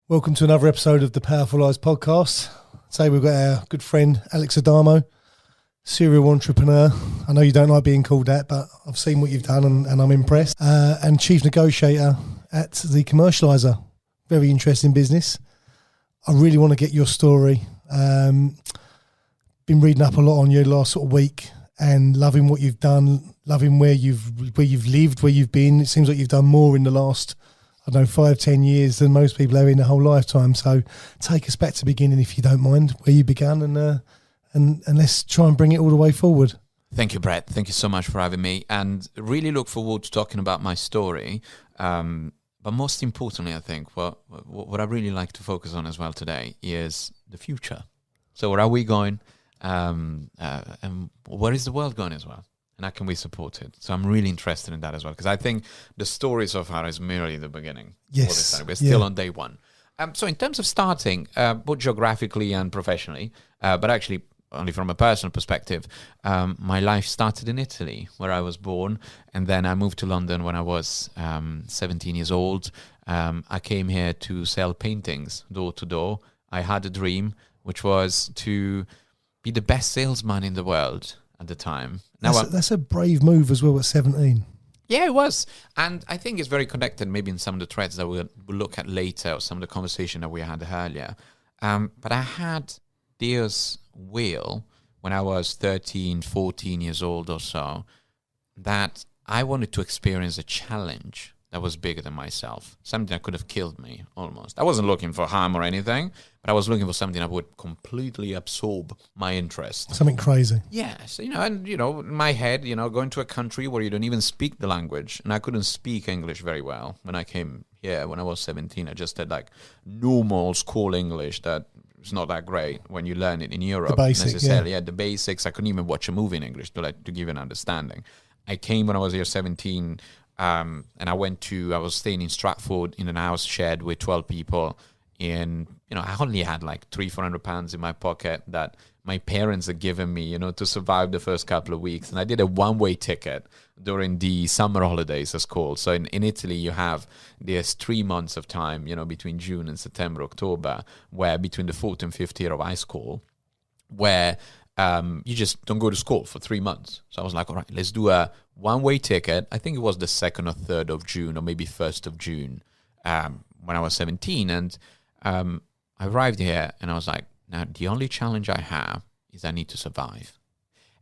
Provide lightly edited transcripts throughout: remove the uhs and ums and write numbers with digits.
Welcome to another episode of the Powerful Lives podcast. Today we've got our good friend Alex Adamo, serial entrepreneur. I know you don't like being called that, but I've seen what you've done and I'm impressed. And chief negotiator at the Commercializer. Very interesting business. I really want to get your story. Been reading up a lot on you last sort of week and loving what you've done, loving where you've lived, where you've been. It seems like you've done more in the last 5-10 years than most people have in their whole lifetime. So take us back to the beginning, if you don't mind, where you began, and let's try and bring it all the way forward. Thank you, Brett. Thank you so much for having me, and really look forward to talking about my story. But most importantly, I think what I really like to focus on as well today is the future. So where are we going, and where is the world going as well? And how can we support it? So I'm really interested in that as well, because I think the story so far is merely the beginning. Yes. We're still on day one. So in terms of starting, both geographically and professionally, but actually only from a personal perspective, my life started in Italy, where I was born, and then I moved to London when I was 17 years old. I came here to sell paintings door to door. I had a dream, which was to be the best salesman in the world at the time. That's a brave move as well at 17. Yeah, it was. And I think it's very connected maybe in some of the threads that we'll look at later, or some of the conversation that we had earlier. But I had this will when I was 13, 14 years old or so, that I wanted to experience a challenge that was bigger than myself, something that could have killed me almost. I wasn't looking for harm or anything, but I was looking for something that would completely absorb my interest. Something crazy. Yes, in my head, going to a country where you don't even speak the language, and I couldn't speak English very well when I came here when I was 17. I just had like normal school English that is not that great when you learn it in Europe. The basics, necessarily. Yeah, the basics. I couldn't even watch a movie in English to give you an understanding. I came when I was here 17. And I was staying in Stratford in an house shared with 12 people. I only had like £300-400 in my pocket that my parents had given me, to survive the first couple of weeks. And I did a one-way ticket during the summer holidays, as called. So in Italy, you have there's 3 months of time, between June and September, October, where between the 4th and 5th year of high school, where you just don't go to school for 3 months. So I was like, all right, let's do a one-way ticket. I think it was the 2nd or 3rd of June, or maybe 1st of June, when I was 17. And I arrived here and I was like, now the only challenge I have is I need to survive.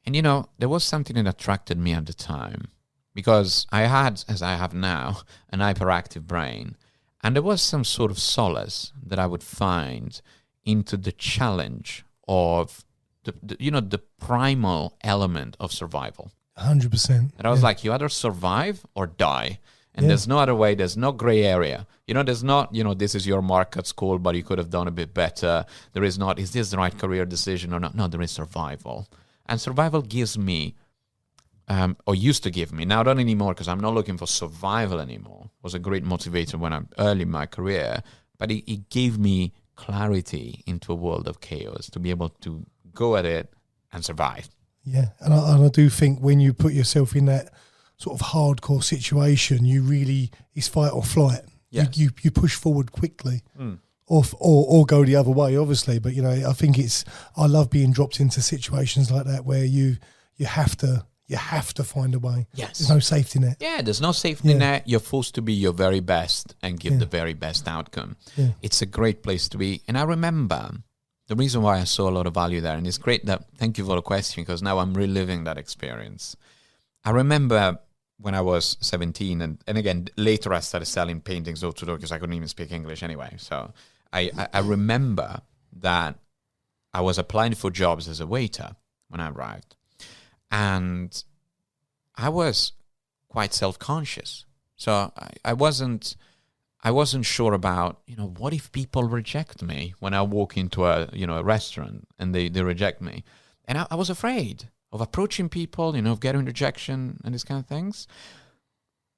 And there was something that attracted me at the time, because I had, as I have now, an hyperactive brain. And there was some sort of solace that I would find into the challenge of the primal element of survival. 100%. And I was like, you either survive or die. And there's no other way. There's no gray area. There's not, this is your mark at school, but you could have done a bit better. There is not, is this the right career decision or not? No, there is survival. And survival gives me, or used to give me, now not anymore, because I'm not looking for survival anymore. It was a great motivator when I'm early in my career. But it gave me clarity into a world of chaos, to be able to go at it and survive. Yeah, and I do think when you put yourself in that sort of hardcore situation, it's fight or flight. Yes. You push forward quickly, or go the other way, obviously. But I think I love being dropped into situations like that where you have to find a way. Yes, there's no safety net. Yeah, there's no safety net. You're forced to be your very best and give the very best outcome. Yeah. It's a great place to be, and I remember. The reason why I saw a lot of value there, and it's great that, thank you for the question, because now I'm reliving that experience. I remember when I was 17, and again, later I started selling paintings door to door because I couldn't even speak English anyway. So I remember that I was applying for jobs as a waiter when I arrived. And I was quite self-conscious. So I wasn't sure about, what if people reject me when I walk into a restaurant and they reject me. And I was afraid of approaching people, of getting rejection and these kind of things.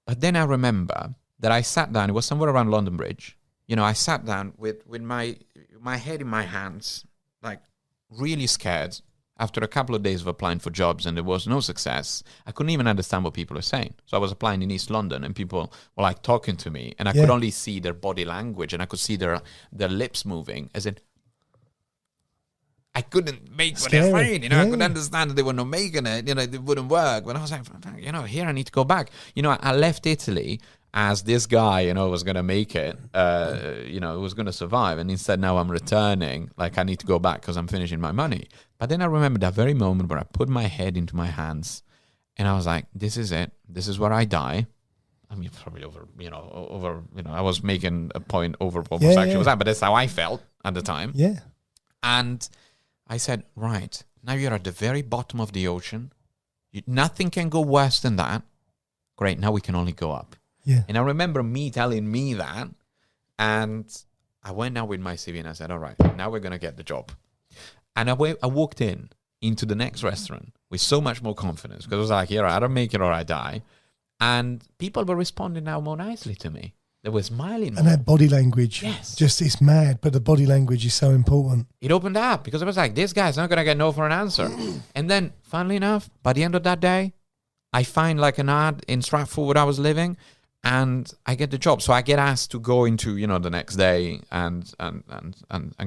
But then I remember that I sat down, it was somewhere around London Bridge. I sat down with my head in my hands, like really scared. after a couple of days of applying for jobs and there was no success, I couldn't even understand what people were saying. So I was applying in East London and people were like talking to me and I could only see their body language and I could see their lips moving as in, I couldn't make what they're saying, I could understand that they were not making it, it wouldn't work. But I was like, here I need to go back. I left Italy as this guy, was going to make it, was going to survive. And instead now I'm returning, like I need to go back because I'm finishing my money. But then I remember that very moment where I put my head into my hands and I was like, this is it. This is where I die. I mean, probably I was making a point over what was actually was that, but that's how I felt at the time. Yeah. And I said, right, now you're at the very bottom of the ocean. Nothing can go worse than that. Great, now we can only go up. Yeah. And I remember me telling me that, and I went out with my CV and I said, all right, now we're going to get the job. And I walked into the next restaurant with so much more confidence because I was like, I either make it or I die. And people were responding now more nicely to me. They were smiling. And that body language, just it's mad, but the body language is so important. It opened up because I was like, this guy's not going to get no for an answer. And then, funnily enough, by the end of that day, I find like an ad in Stratford where I was living, and I get the job. So I get asked to go into, the next day and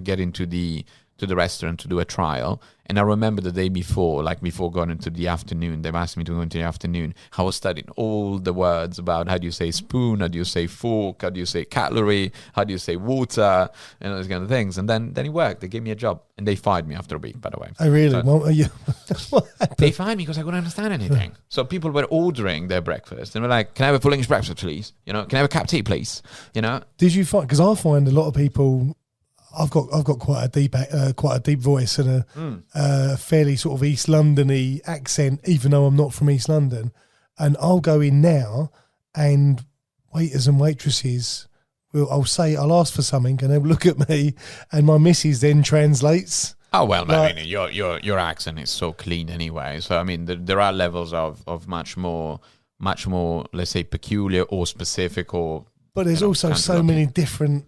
get into the restaurant to do a trial. And I remember the day before, like before going into the afternoon, they've asked me to go into the afternoon. I was studying all the words about how do you say spoon, how do you say fork, how do you say cutlery, how do you say water, and those kind of things. And then it worked. They gave me a job. And they fired me after a week, by the way. Oh, really? They fired me because I couldn't understand anything. So people were ordering their breakfast and were like, can I have a full English breakfast, please? Can I have a cup of tea, please? Did you find, because I find a lot of people, I've got quite a deep voice and a fairly sort of East London-y accent, even though I'm not from East London. And I'll go in now, and waiters and waitresses I'll ask for something, and they'll look at me, and my missus then translates. Oh well, I mean, your accent is so clean anyway. So I mean, there are levels of much more, let's say, peculiar or specific or. But there's also so many different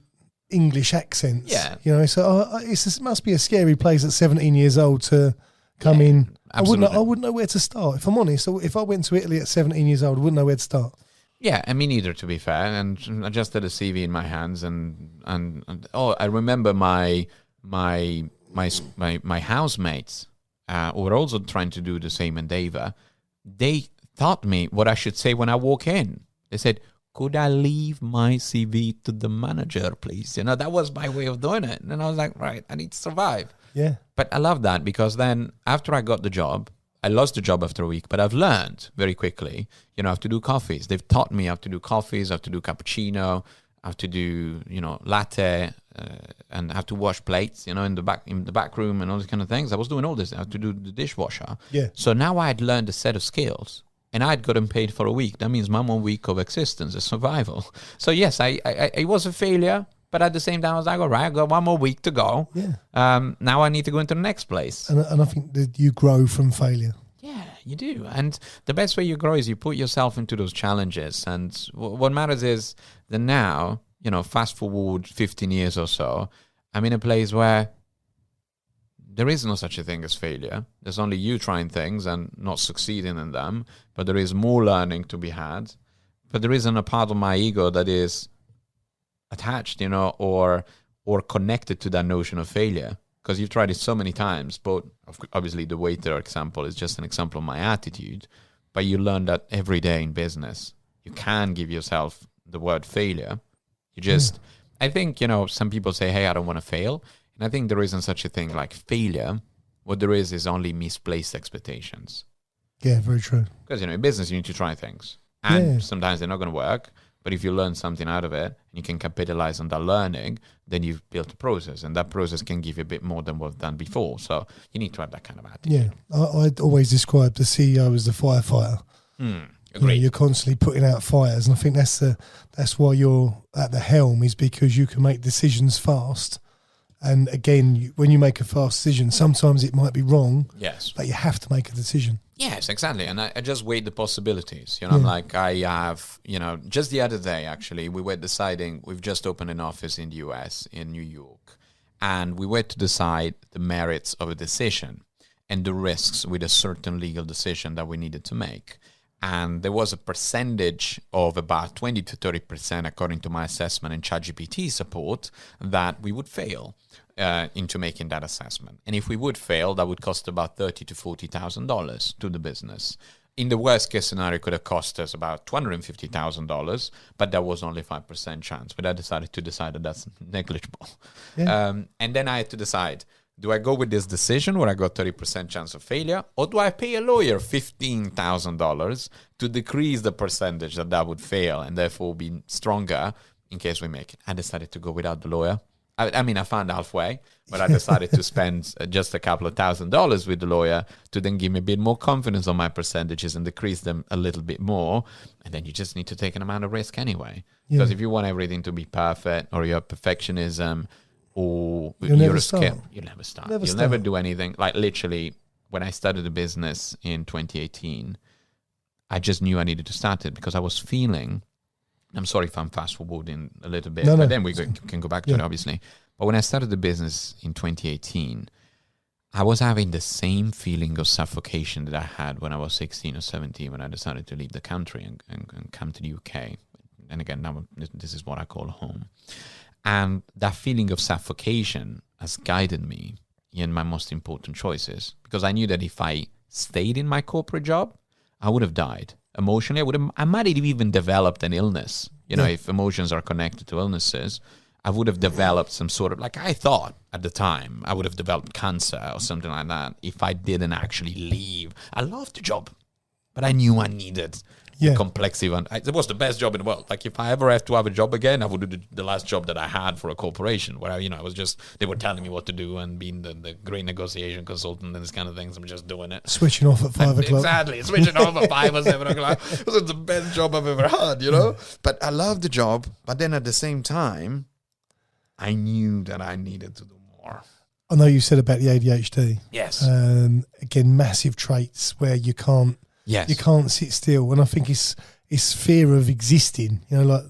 English accents. Yeah. So it must be a scary place at 17 years old to come in. Absolutely. I wouldn't know where to start. If I'm honest, so if I went to Italy at 17 years old, I wouldn't know where to start. Yeah, and me neither, to be fair. And I just had a CV in my hands, and I remember my housemates who were also trying to do the same endeavor. They taught me what I should say when I walk in. They said, could I leave my CV to the manager, please? That was my way of doing it. And I was like, right, I need to survive. Yeah. But I love that because then after I got the job, I lost the job after a week, but I've learned very quickly, how to do coffees. They've taught me how to do coffees, how to do cappuccino, how to do, latte, and how to wash plates, in the back room and all these kind of things. I was doing all this, how to do the dishwasher. Yeah. So now I had learned a set of skills. And I'd gotten paid for a week. That means my 1 week of existence is survival. So yes, I was a failure, but at the same time I was like, all right, I got 1 more week to go. Yeah. Now I need to go into the next place. And I think that you grow from failure. Yeah, you do. And the best way you grow is you put yourself into those challenges. And what matters is that now, fast forward 15 years or so, I'm in a place where there is no such a thing as failure. There's only you trying things and not succeeding in them. But there is more learning to be had. But there isn't a part of my ego that is attached, or connected to that notion of failure. Because you've tried it so many times. But obviously the waiter example is just an example of my attitude. But you learn that every day in business. You can give yourself the word failure. You just, I think, some people say, hey, I don't want to fail. And I think there isn't such a thing like failure. What there is only misplaced expectations. Yeah, very true. Because, in business, you need to try things. And sometimes they're not going to work. But if you learn something out of it, and you can capitalize on that learning, then you've built a process. And that process can give you a bit more than we've done before. So you need to have that kind of attitude. Yeah, I'd always describe the CEO as the firefighter. Agreed. You're constantly putting out fires. And I think that's why you're at the helm, is because you can make decisions fast. And again, when you make a fast decision, sometimes it might be wrong. Yes. But you have to make a decision. Yes, exactly. And I just weighed the possibilities. I'm like, I have, just the other day, actually, we were deciding, we've just opened an office in the US, in New York. And we were to decide the merits of a decision. and the risks with a certain legal decision that we needed to make. And there was a percentage of about 20 to 30%, according to my assessment and ChatGPT support, that we would fail into making that assessment. And if we would fail, that would cost about $30,000 to $40,000 to the business. In the worst case scenario, it could have cost us about $250,000, but that was only 5% chance. But I decided that that's negligible. Yeah. And then I had to decide, do I go with this decision where I got 30% chance of failure, or do I pay a lawyer $15,000 to decrease the percentage that would fail and therefore be stronger in case we make it? I decided to go without the lawyer. I mean, I found halfway, but I decided to spend just a couple of $1,000s with the lawyer to then give me a bit more confidence on my percentages and decrease them a little bit more. And then you just need to take an amount of risk anyway. Because if you want everything to be perfect, or you have perfectionism, or you'll never start. You'll never start. You'll never do anything. Like literally, when I started the business in 2018, I just knew I needed to start it because I was feeling, I'm sorry if I'm fast forwarding a little bit, but then we can go back to it, obviously. But when I started the business in 2018, I was having the same feeling of suffocation that I had when I was 16 or 17 when I decided to leave the country and come to the UK. And again, now this is what I call home. And that feeling of suffocation has guided me in my most important choices, because I knew that if I stayed in my corporate job, I would have died. Emotionally, I might have even developed an illness. If emotions are connected to illnesses, I would have developed some sort of, like I thought at the time, I would have developed cancer or something like that if I didn't actually leave. I loved the job, but I knew I needed the complexity. It was the best job in the world. Like if I ever have to have a job again, I would do the last job that I had for a corporation where I was just, they were telling me what to do and being the great negotiation consultant and this kind of things. I'm just doing it. Switching off at 5 o'clock. Exactly. Switching off at 5 or 7 o'clock. It was the best job I've ever had, But I loved the job. But then at the same time, I knew that I needed to do more. I know you said about the ADHD. Yes. Again, massive traits where you can't sit still. And I think it's fear of existing. No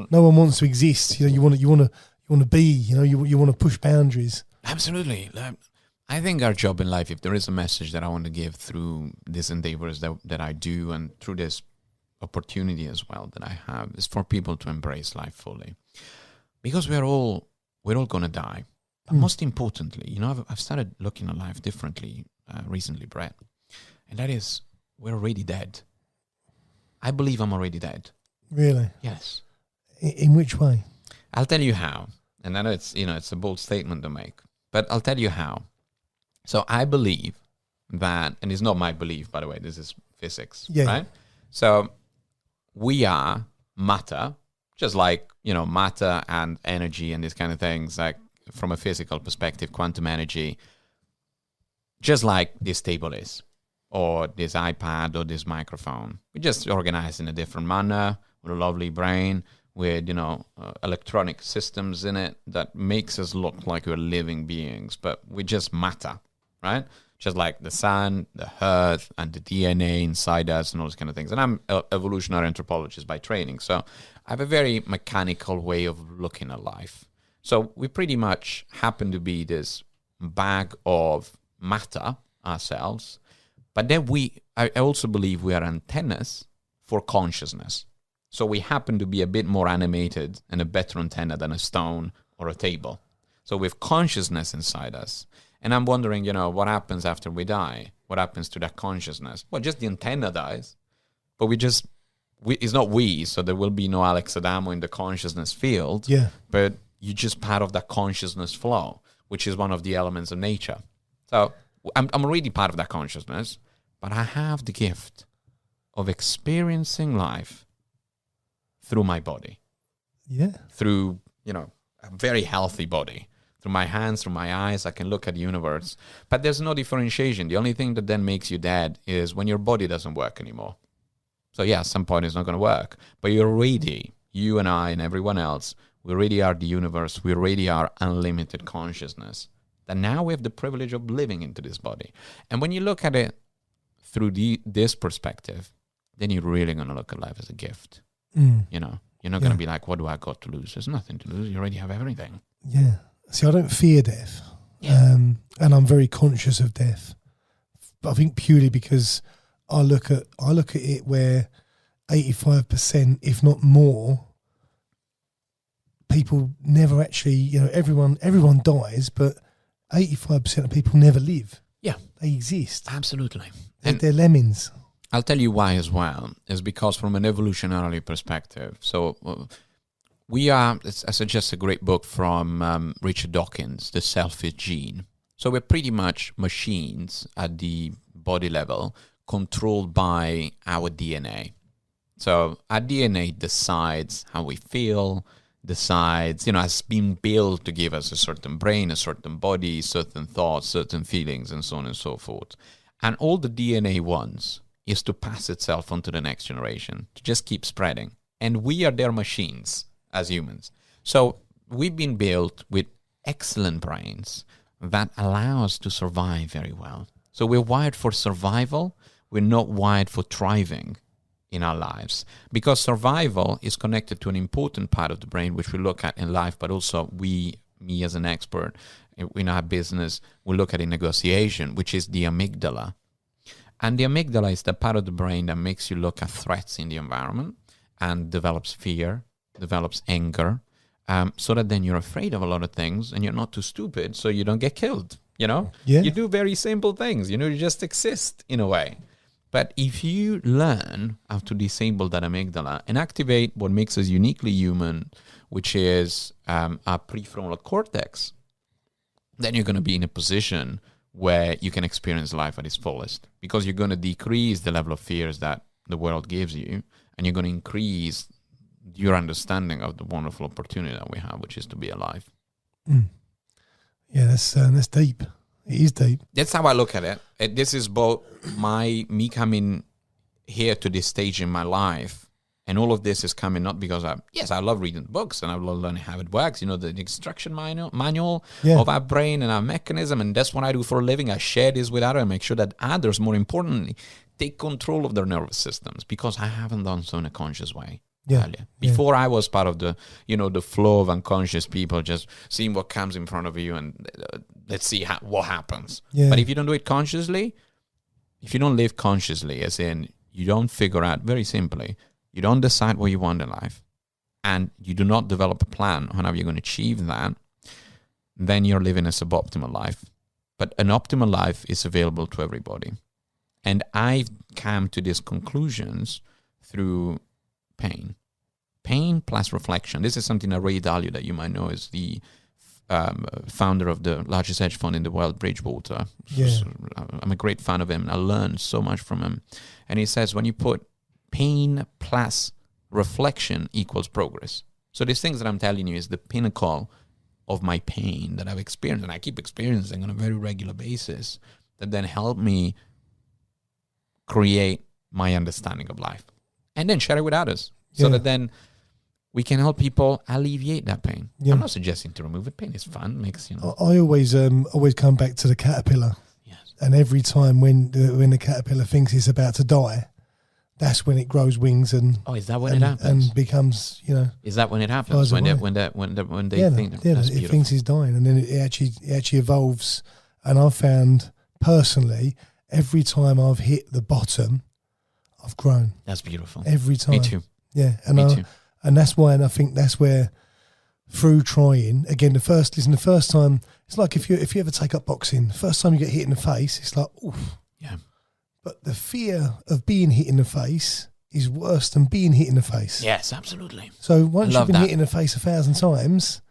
one wants to exist. You want to be. You want to push boundaries. Absolutely. I think our job in life, if there is a message that I want to give through these endeavors that I do and through this opportunity as well that I have, is for people to embrace life fully, because we're all going to die. But most importantly, I've started looking at life differently recently, Brett, and that is, we're already dead. I believe I'm already dead. Really? Yes. In which way? I'll tell you how. And I know it's a bold statement to make, but I'll tell you how. So I believe that, and it's not my belief, by the way, this is physics, right? So we are matter, just like, matter and energy and these kind of things, like from a physical perspective, quantum energy, just like this table is, or this iPad or this microphone. We just organize in a different manner with a lovely brain, with, electronic systems in it that makes us look like we're living beings, but we just matter, right? Just like the sun, the earth, and the DNA inside us and all those kind of things. And I'm an evolutionary anthropologist by training, so I have a very mechanical way of looking at life. So we pretty much happen to be this bag of matter ourselves, but then I also believe we are antennas for consciousness. So we happen to be a bit more animated and a better antenna than a stone or a table. So we have consciousness inside us. And I'm wondering, what happens after we die? What happens to that consciousness? Well, just the antenna dies. But it's not we, so there will be no Alex Adamo in the consciousness field. Yeah. But you're just part of that consciousness flow, which is one of the elements of nature. So I'm already part of that consciousness, but I have the gift of experiencing life through my body. Yeah. Through, a very healthy body. Through my hands, through my eyes, I can look at the universe. But there's no differentiation. The only thing that then makes you dead is when your body doesn't work anymore. So yeah, at some point it's not going to work. But you and I and everyone else, we already are the universe. We already are unlimited consciousness. And now we have the privilege of living into this body. And when you look at it through this perspective, then you're really going to look at life as a gift. You're not going to be like, what do I got to lose? There's nothing to lose. You already have everything. Yeah. See, I don't fear death. And I'm very conscious of death. I think purely because I look at it where 85%, if not more, people never actually, everyone dies, but 85% of people never live. Yeah. They exist. Absolutely. They're lemmings. I'll tell you why as well. Is because from an evolutionary perspective. So I suggest a great book from Richard Dawkins, The Selfish Gene. So we're pretty much machines at the body level controlled by our DNA. So our DNA decides how we feel, decides, has been built to give us a certain brain, a certain body, certain thoughts, certain feelings, and so on and so forth. And all the DNA wants is to pass itself on to the next generation, to just keep spreading. And we are their machines as humans. So we've been built with excellent brains that allow us to survive very well. So we're wired for survival. We're not wired for thriving in our lives, because survival is connected to an important part of the brain, which we look at in life, but also me as an expert in our business, we look at in negotiation, which is the amygdala. And the amygdala is the part of the brain that makes you look at threats in the environment and develops fear, develops anger, so that then you're afraid of a lot of things and you're not too stupid, so you don't get killed. Yeah. You do very simple things, you just exist in a way. But if you learn how to disable that amygdala and activate what makes us uniquely human, which is our prefrontal cortex, then you're going to be in a position where you can experience life at its fullest, because you're going to decrease the level of fears that the world gives you, and you're going to increase your understanding of the wonderful opportunity that we have, which is to be alive. Yeah, that's deep. It is deep. That's how I look at it. This is both me coming here to this stage in my life, and all of this is coming not because I love reading books and I love learning how it works. The instruction manual of our brain and our mechanism, and that's what I do for a living. I share this with others and make sure that others, more importantly, take control of their nervous systems, because I haven't done so in a conscious way. Earlier. Before I was part of the, the flow of unconscious people, just seeing what comes in front of you and let's see what happens. Yeah. But if you don't do it consciously, if you don't live consciously, as in you don't figure out, very simply, you don't decide what you want in life, and you do not develop a plan on how you're going to achieve that, then you're living a suboptimal life. But an optimal life is available to everybody. And I've come to these conclusions through pain plus reflection. This is something that Ray Dalio, that you might know, is the founder of the largest hedge fund in the world, Bridgewater. I'm a great fan of him. I learned so much from him. And he says, when you put pain plus reflection equals progress. So these things that I'm telling you is the pinnacle of my pain that I've experienced, and I keep experiencing on a very regular basis, that then help me create my understanding of life. And then share it with others, so that then we can help people alleviate that pain. Yeah. I'm not suggesting to remove it. Pain is fun, makes I always come back to the caterpillar. Yes. And every time when the caterpillar thinks it's about to die, that's when it grows wings and. Oh, is that when it happens? And becomes, Is that when it happens? When they think it thinks it's dying, and then it actually evolves. And I've found personally, every time I've hit the bottom, I've grown. That's beautiful. Every time. Me too. Yeah. Me too. And that's why, and I think that's where, through trying, again, the first time, it's like if you ever take up boxing, the first time you get hit in the face, it's like, oof. Yeah. But the fear of being hit in the face is worse than being hit in the face. Yes, absolutely. So once you've been hit in the face 1,000 times,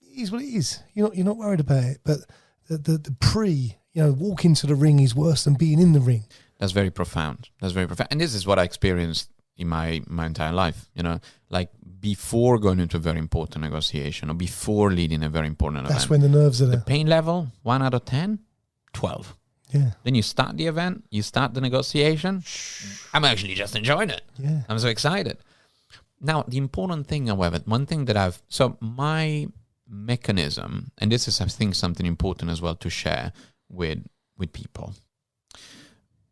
it is what it is. You're not worried about it. But walking to the ring is worse than being in the ring. That's very profound. And this is what I experienced in my entire life. Like before going into a very important negotiation or before leading a very important event. That's when the nerves are there. The pain level, 1 out of 10, 12. Yeah. Then you start the event, you start the negotiation. I'm actually just enjoying it. Yeah. I'm so excited. Now, the important thing, however, my mechanism, and this is, I think, something important as well to share with people.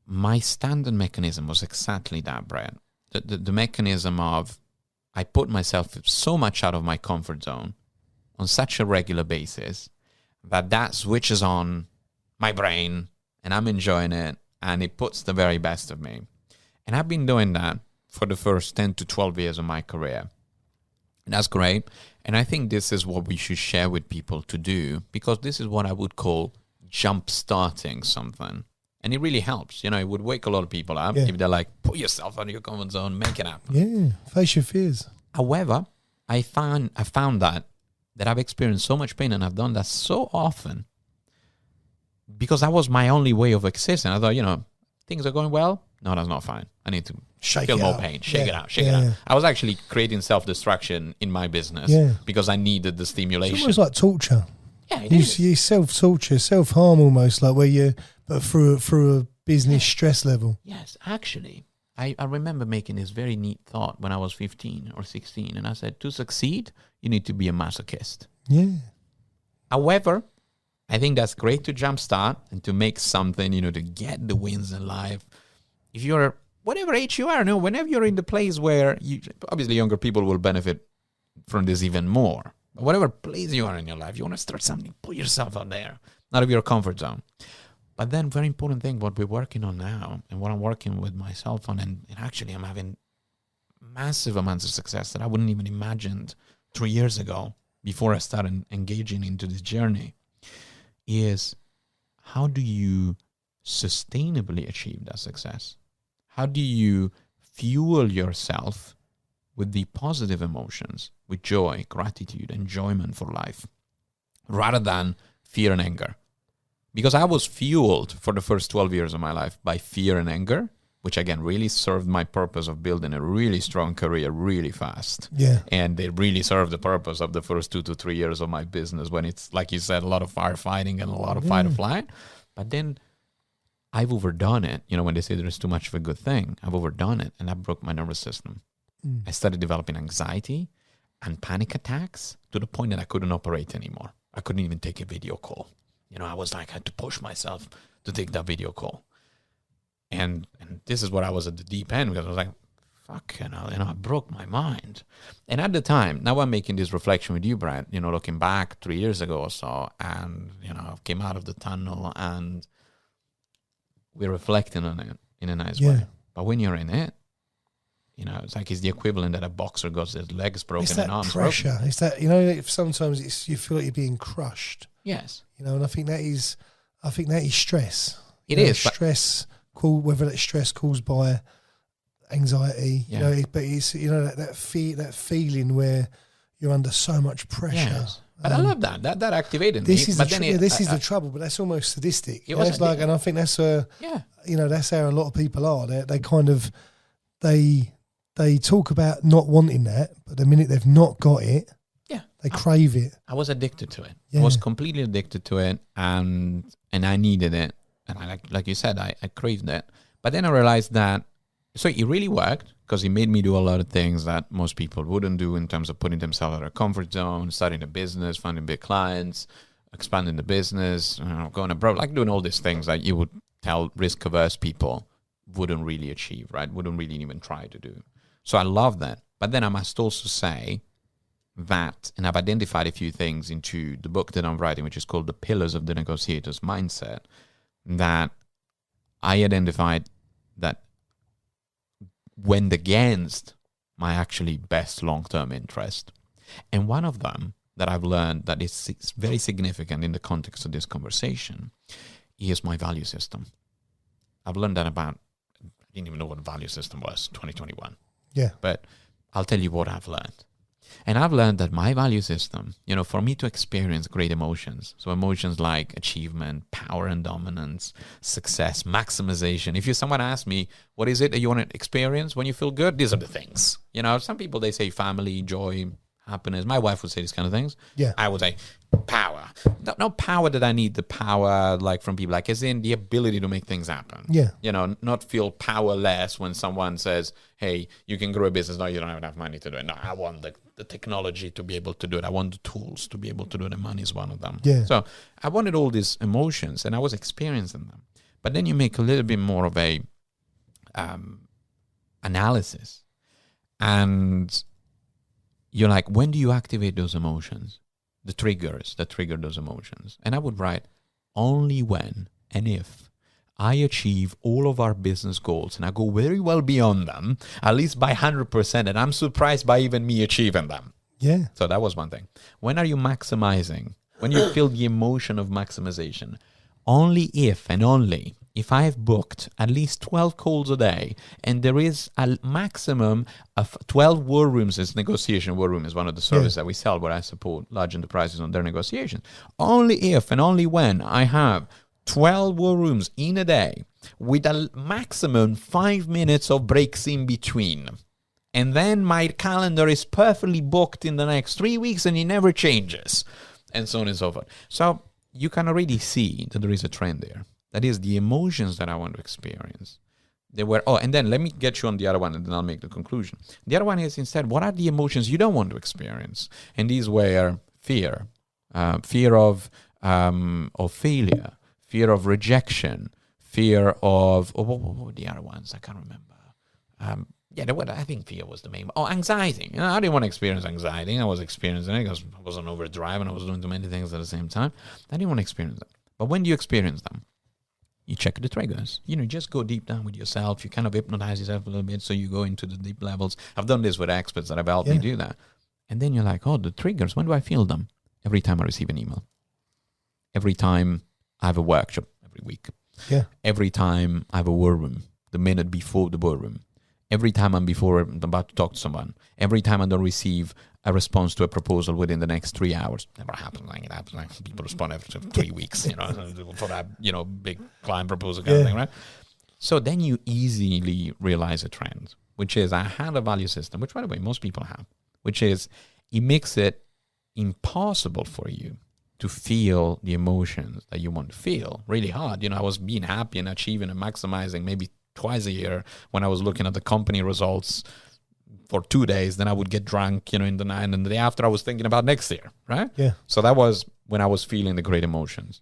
My standard mechanism was exactly that, Brad. The mechanism of, I put myself so much out of my comfort zone on such a regular basis that switches on my brain, and I'm enjoying it, and it puts the very best of me. And I've been doing that for the first 10 to 12 years of my career. And that's great. And I think this is what we should share with people to do, because this is what I would call jump starting something. And it really helps. It would wake a lot of people up if they're like, put yourself out of your comfort zone, make it happen. Yeah, face your fears. However, I found that I've experienced so much pain, and I've done that so often because that was my only way of existing. I thought, things are going well. No, that's not fine. I need to feel more pain. Shake it out. I was actually creating self-destruction in my business because I needed the stimulation. It's almost like torture. Yeah, it is. You self-torture, self-harm almost, like but through a business stress level. Yes, actually. I remember making this very neat thought when I was 15 or 16, and I said, to succeed, you need to be a masochist. Yeah. However, I think that's great to jumpstart and to make something, to get the wins in life. If you're, whatever age you are, whenever you're in the place where obviously younger people will benefit from this even more. But whatever place you are in your life, you want to start something, put yourself out there, out of your comfort zone. But then very important thing, what we're working on now and what I'm working with myself on, and actually I'm having massive amounts of success that I wouldn't even imagined 3 years ago before I started engaging into this journey, is how do you sustainably achieve that success? How do you fuel yourself with the positive emotions, with joy, gratitude, enjoyment for life, rather than fear and anger? Because I was fueled for the first 12 years of my life by fear and anger, which again really served my purpose of building a really strong career really fast. Yeah. And it really served the purpose of the first 2 to 3 years of my business, when it's, like you said, a lot of firefighting and a lot of fight or flight. But then I've overdone it. When they say there's too much of a good thing, I've overdone it, and that broke my nervous system. I started developing anxiety and panic attacks to the point that I couldn't operate anymore. I couldn't even take a video call. I was like, I had to push myself to take that video call. And this is what I was at the deep end, because I was like, fuck, I broke my mind. And at the time, now I'm making this reflection with you, Brad, looking back 3 years ago or so, and, I came out of the tunnel and we're reflecting on it in a nice way. But when you're in it, it's like it's the equivalent that a boxer got his legs broken and arms broken. It's that pressure. It's that, if sometimes you feel like you're being crushed. Yes. And I think that is stress. It is stress, whether that's stress caused by anxiety, but it's that feeling where you're under so much pressure. Yes. But I love that. That activated this me. Is this is the trouble, but that's almost sadistic. And I think that's that's how a lot of people are. They kind of they talk about not wanting that, but the minute they've not got it, they crave it. I was addicted to it. I was completely addicted to it, and I needed it. And I like you said, I craved it. But then I realized that, so it really worked, because it made me do a lot of things that most people wouldn't do in terms of putting themselves out of their comfort zone, starting a business, finding big clients, expanding the business, going abroad, like doing all these things that you would tell risk-averse people wouldn't really achieve, right? Wouldn't really even try to do. So I love that. But then I must also say that, and I've identified a few things into the book that I'm writing, which is called The Pillars of the Negotiator's Mindset, that I identified that went against my actually best long-term interest. And one of them that I've learned that is very significant in the context of this conversation is my value system. I've learned that I didn't even know what a value system was, 2021. Yeah. But I'll tell you what I've learned. And I've learned that my value system, for me to experience great emotions, so emotions like achievement, power and dominance, success, maximization. If someone asks me, what is it that you want to experience when you feel good? These are the things. Some people, they say family, joy, happiness. My wife would say these kind of things. Yeah. I would say power. Not power that I need the power like from people, like as in the ability to make things happen. Yeah. Not feel powerless when someone says, hey, you can grow a business. No, you don't have enough money to do it. No, I want the technology to be able to do it. I want the tools to be able to do it. And money is one of them. Yeah. So I wanted all these emotions and I was experiencing them. But then you make a little bit more of a analysis. And you're like, when do you activate those emotions? The triggers that trigger those emotions. And I would write, only when and if I achieve all of our business goals and I go very well beyond them, at least by 100%, and I'm surprised by even me achieving them. Yeah. So that was one thing. When are you maximizing? When you feel the emotion of maximization? Only if and only if I've booked at least 12 calls a day and there is a maximum of 12 war rooms. As negotiation war room is one of the services that we sell where I support large enterprises on their negotiations. Only if and only when I have 12 war rooms in a day with a maximum 5 minutes of breaks in between. And then my calendar is perfectly booked in the next 3 weeks and it never changes. And so on and so forth. So you can already see that there is a trend there. That is the emotions that I want to experience. They were, and then let me get you on the other one and then I'll make the conclusion. The other one is instead, what are the emotions you don't want to experience? And these were fear, fear of failure, fear of rejection, fear of, what were the other ones? I can't remember. I think fear was the main. Anxiety. I didn't want to experience anxiety. I was experiencing it because I was on overdrive and I was doing too many things at the same time. I didn't want to experience that. But when do you experience them? You check the triggers. Just go deep down with yourself. You kind of hypnotize yourself a little bit so you go into the deep levels. I've done this with experts that have helped me do that. And then you're like, the triggers, when do I feel them? Every time I receive an email. Every time I have a workshop every week. Yeah. Every time I have a war room, the minute before the war room. Every time I'm about to talk to someone. Every time I don't receive a response to a proposal within the next 3 hours. Never happens. It happens like people respond after 3 weeks, for that, big client proposal kind of thing, right? So then you easily realize a trend, which is I had a value system, which by the way, most people have, which is it makes it impossible for you to feel the emotions that you want to feel. Really hard. I was being happy and achieving and maximizing maybe twice a year when I was looking at the company results for 2 days. Then I would get drunk, in the night, and the day after I was thinking about next year, right? Yeah. So that was when I was feeling the great emotions.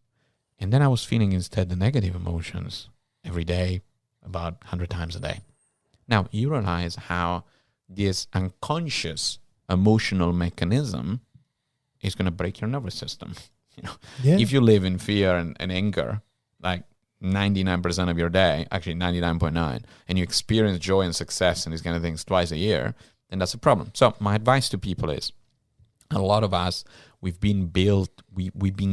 And then I was feeling instead the negative emotions every day, about 100 times a day. Now, you realize how this unconscious emotional mechanism is going to break your nervous system. If you live in fear and anger, like 99% of your day, actually 99.9, and you experience joy and success and these kind of things twice a year, then that's a problem. So my advice to people is, a lot of us, we've been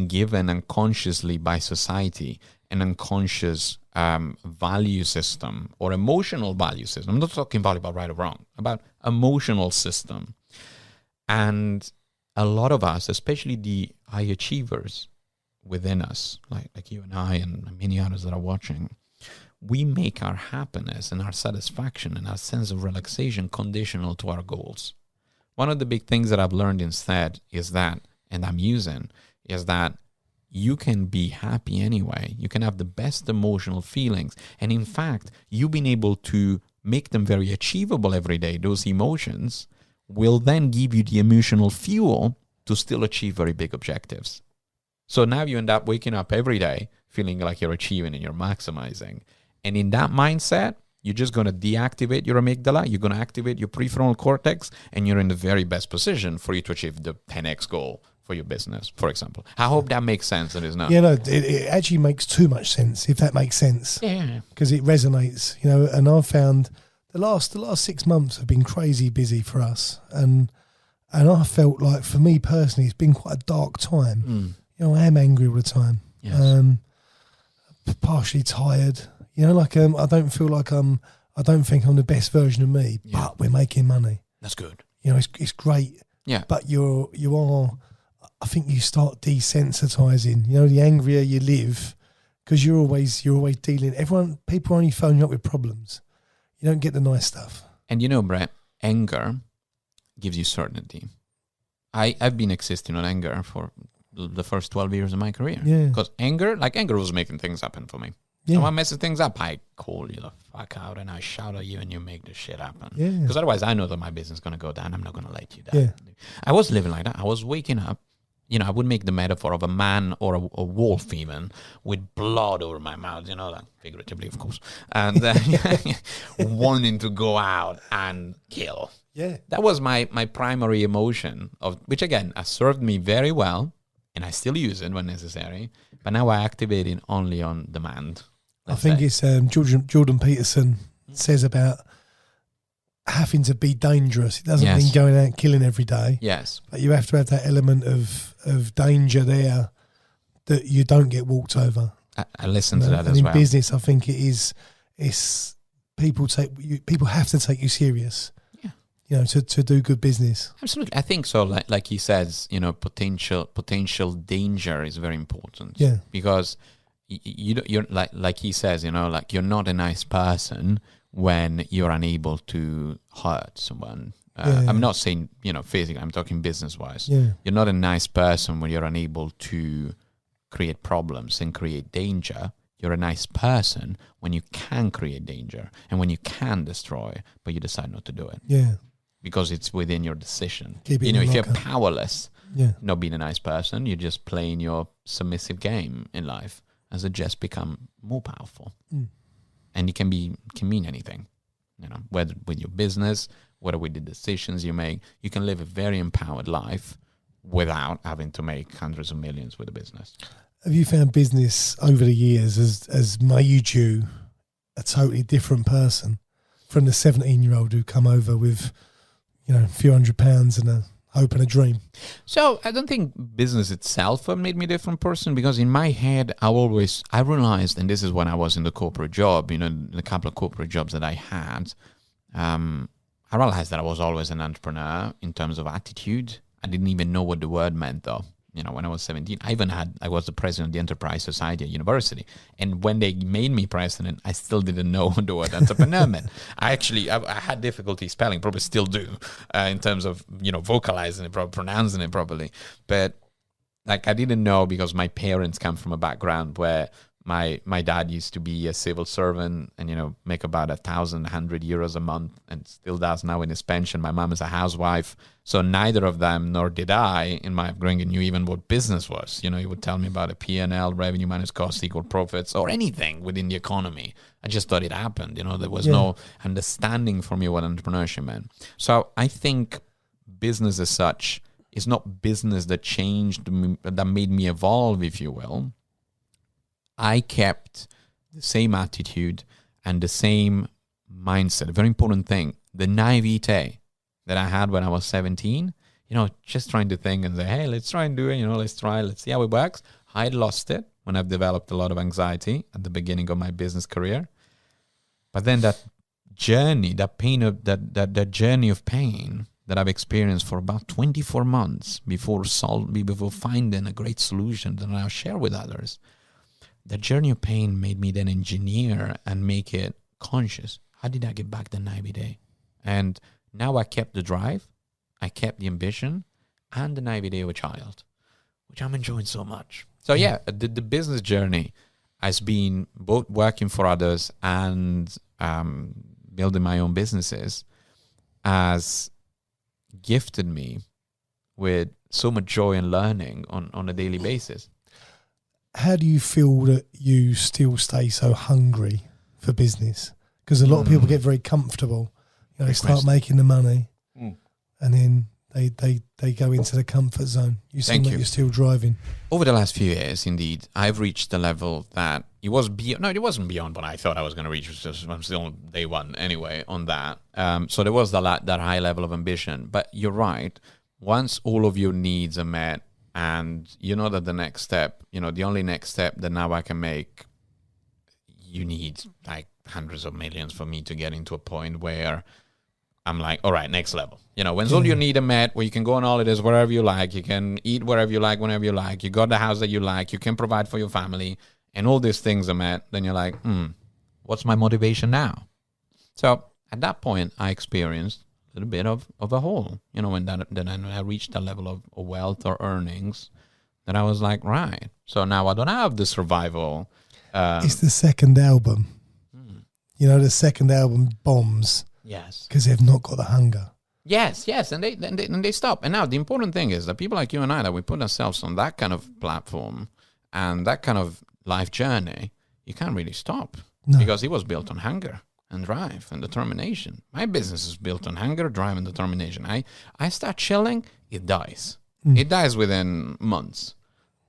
given unconsciously by society an unconscious value system or emotional value system. I'm not talking about right or wrong, about emotional system. And a lot of us, especially the high achievers within us, like you and I and many others that are watching, we make our happiness and our satisfaction and our sense of relaxation conditional to our goals. One of the big things that I've learned instead is that, and I'm using, is that you can be happy anyway. You can have the best emotional feelings. And in fact, you've been able to make them very achievable every day. Those emotions will then give you the emotional fuel to still achieve very big objectives. So now you end up waking up every day feeling like you're achieving and you're maximizing. And in that mindset, you're just going to deactivate your amygdala, you're going to activate your prefrontal cortex, and you're in the very best position for you to achieve the 10x goal for your business, for example. I hope that makes sense. It is not. It actually makes too much sense, if that makes sense. Yeah. Because it resonates, and I've found the last 6 months have been crazy busy for us. And I felt like, for me personally, it's been quite a dark time. I am angry all the time. Yes. Partially tired. I don't feel like I don't think I'm the best version of me, but we're making money. That's good. It's great. Yeah. But you are, I think you start desensitizing, the angrier you live, because you're always dealing, people only phone you up with problems. You don't get the nice stuff. And Brett, anger gives you certainty. I've been existing on anger for the first 12 years of my career. Yeah. Because anger was making things happen for me. Yeah. So I mess things up, I call you the fuck out and I shout at you and you make the shit happen. Yeah. Because otherwise I know that my business is going to go down. I'm not going to let you down. Yeah. I was living like that. I was waking up. I would make the metaphor of a man or a wolf even with blood over my mouth, that figuratively, of course, and wanting to go out and kill. Yeah. That was my primary emotion, which again has served me very well, and I still use it when necessary. But now I activate it only on demand. I think it's Jordan Peterson says about having to be dangerous. It doesn't mean going out and killing every day. Yes. But you have to have that element of danger there that you don't get walked over. I listen to that and as well. In business, I think it's people have to take you serious. Yeah. You know, to do good business. Absolutely. I think so. Like he says, you know, potential danger is very important. Yeah. Because you're like he says, you know, like you're not a nice person when you're unable to hurt someone. I'm not saying, you know, physically, I'm talking business-wise. Yeah. You're not a nice person when you're unable to create problems and create danger. You're a nice person when you can create danger and when you can destroy, but you decide not to do it. Yeah. Because it's within your decision. You know, if you're powerless, not being a nice person, you're just playing your submissive game in life as it just become more powerful. And it can mean anything, you know, whether with your business, whether with the decisions you make. You can live a very empowered life without having to make hundreds of millions with a business. Have you found business over the years has made you a totally different person from the 17-year-old who come over with, you know, a few £100 and a hope and a dream? So I don't think business itself made me a different person, because in my head, I realized, and this is when I was in the corporate job, you know, the couple of corporate jobs that I had, I realized that I was always an entrepreneur in terms of attitude. I didn't even know what the word meant, though. You know, when I was 17, I was the president of the Enterprise Society at university. And when they made me president, I still didn't know what the word entrepreneur meant. I had difficulty spelling, probably still do, in terms of, you know, vocalizing it, pronouncing it properly. But like, I didn't know, because my parents come from a background where my dad used to be a civil servant and, you know, make about €1,100 a month, and still does now in his pension. My mom is a housewife. So neither of them, nor did I, in my upbringing, knew even what business was. You know, he would tell me about a P&L, revenue minus cost equal profits, or anything within the economy. I just thought it happened. You know, there was no understanding for me what entrepreneurship meant. So I think business as such is not business that changed me, that made me evolve, if you will. I kept the same attitude and the same mindset. A very important thing, the naivete that I had when I was 17, you know, just trying to think and say, hey, let's try and do it, you know, let's see how it works. I lost it when I've developed a lot of anxiety at the beginning of my business career. But then that journey, that journey of pain that I've experienced for about 24 months before finding a great solution that I'll share with others, that journey of pain made me then engineer and make it conscious. How did I get back the naivete? And now I kept the drive, I kept the ambition, and the naivete of a child, which I'm enjoying so much. So yeah, the business journey has been both working for others and building my own businesses has gifted me with so much joy and learning on a daily basis. How do you feel that you still stay so hungry for business? Because a lot of people get very comfortable. You know, they start making the money and then they go into the comfort zone. You seem like you're still driving. Over the last few years, indeed, I've reached a level that it wasn't beyond what I thought I was going to reach. I'm still on day one anyway on that. So there was that high level of ambition. But you're right. Once all of your needs are met, and you know that the next step, you know, the only next step that now I can make, you need like hundreds of millions for me to get into a point where I'm like, all right, next level. You know, when all your needs are met, where you can go on holidays wherever you like, you can eat wherever you like, whenever you like, you got the house that you like, you can provide for your family, and all these things are met, then you're like, what's my motivation now? So at that point, I experienced a little bit of a hole, you know, when I reached a level of wealth or earnings that I was like, right. So now I don't have the survival. It's the second album. You know, the second album bombs. Yes. Because they've not got the hunger. Yes. And they stop. And now the important thing is that people like you and I, that we put ourselves on that kind of platform and that kind of life journey, you can't really stop. No. Because it was built on hunger and drive and determination. My business is built on hunger, drive, and determination. I start chilling, it dies. It dies within months,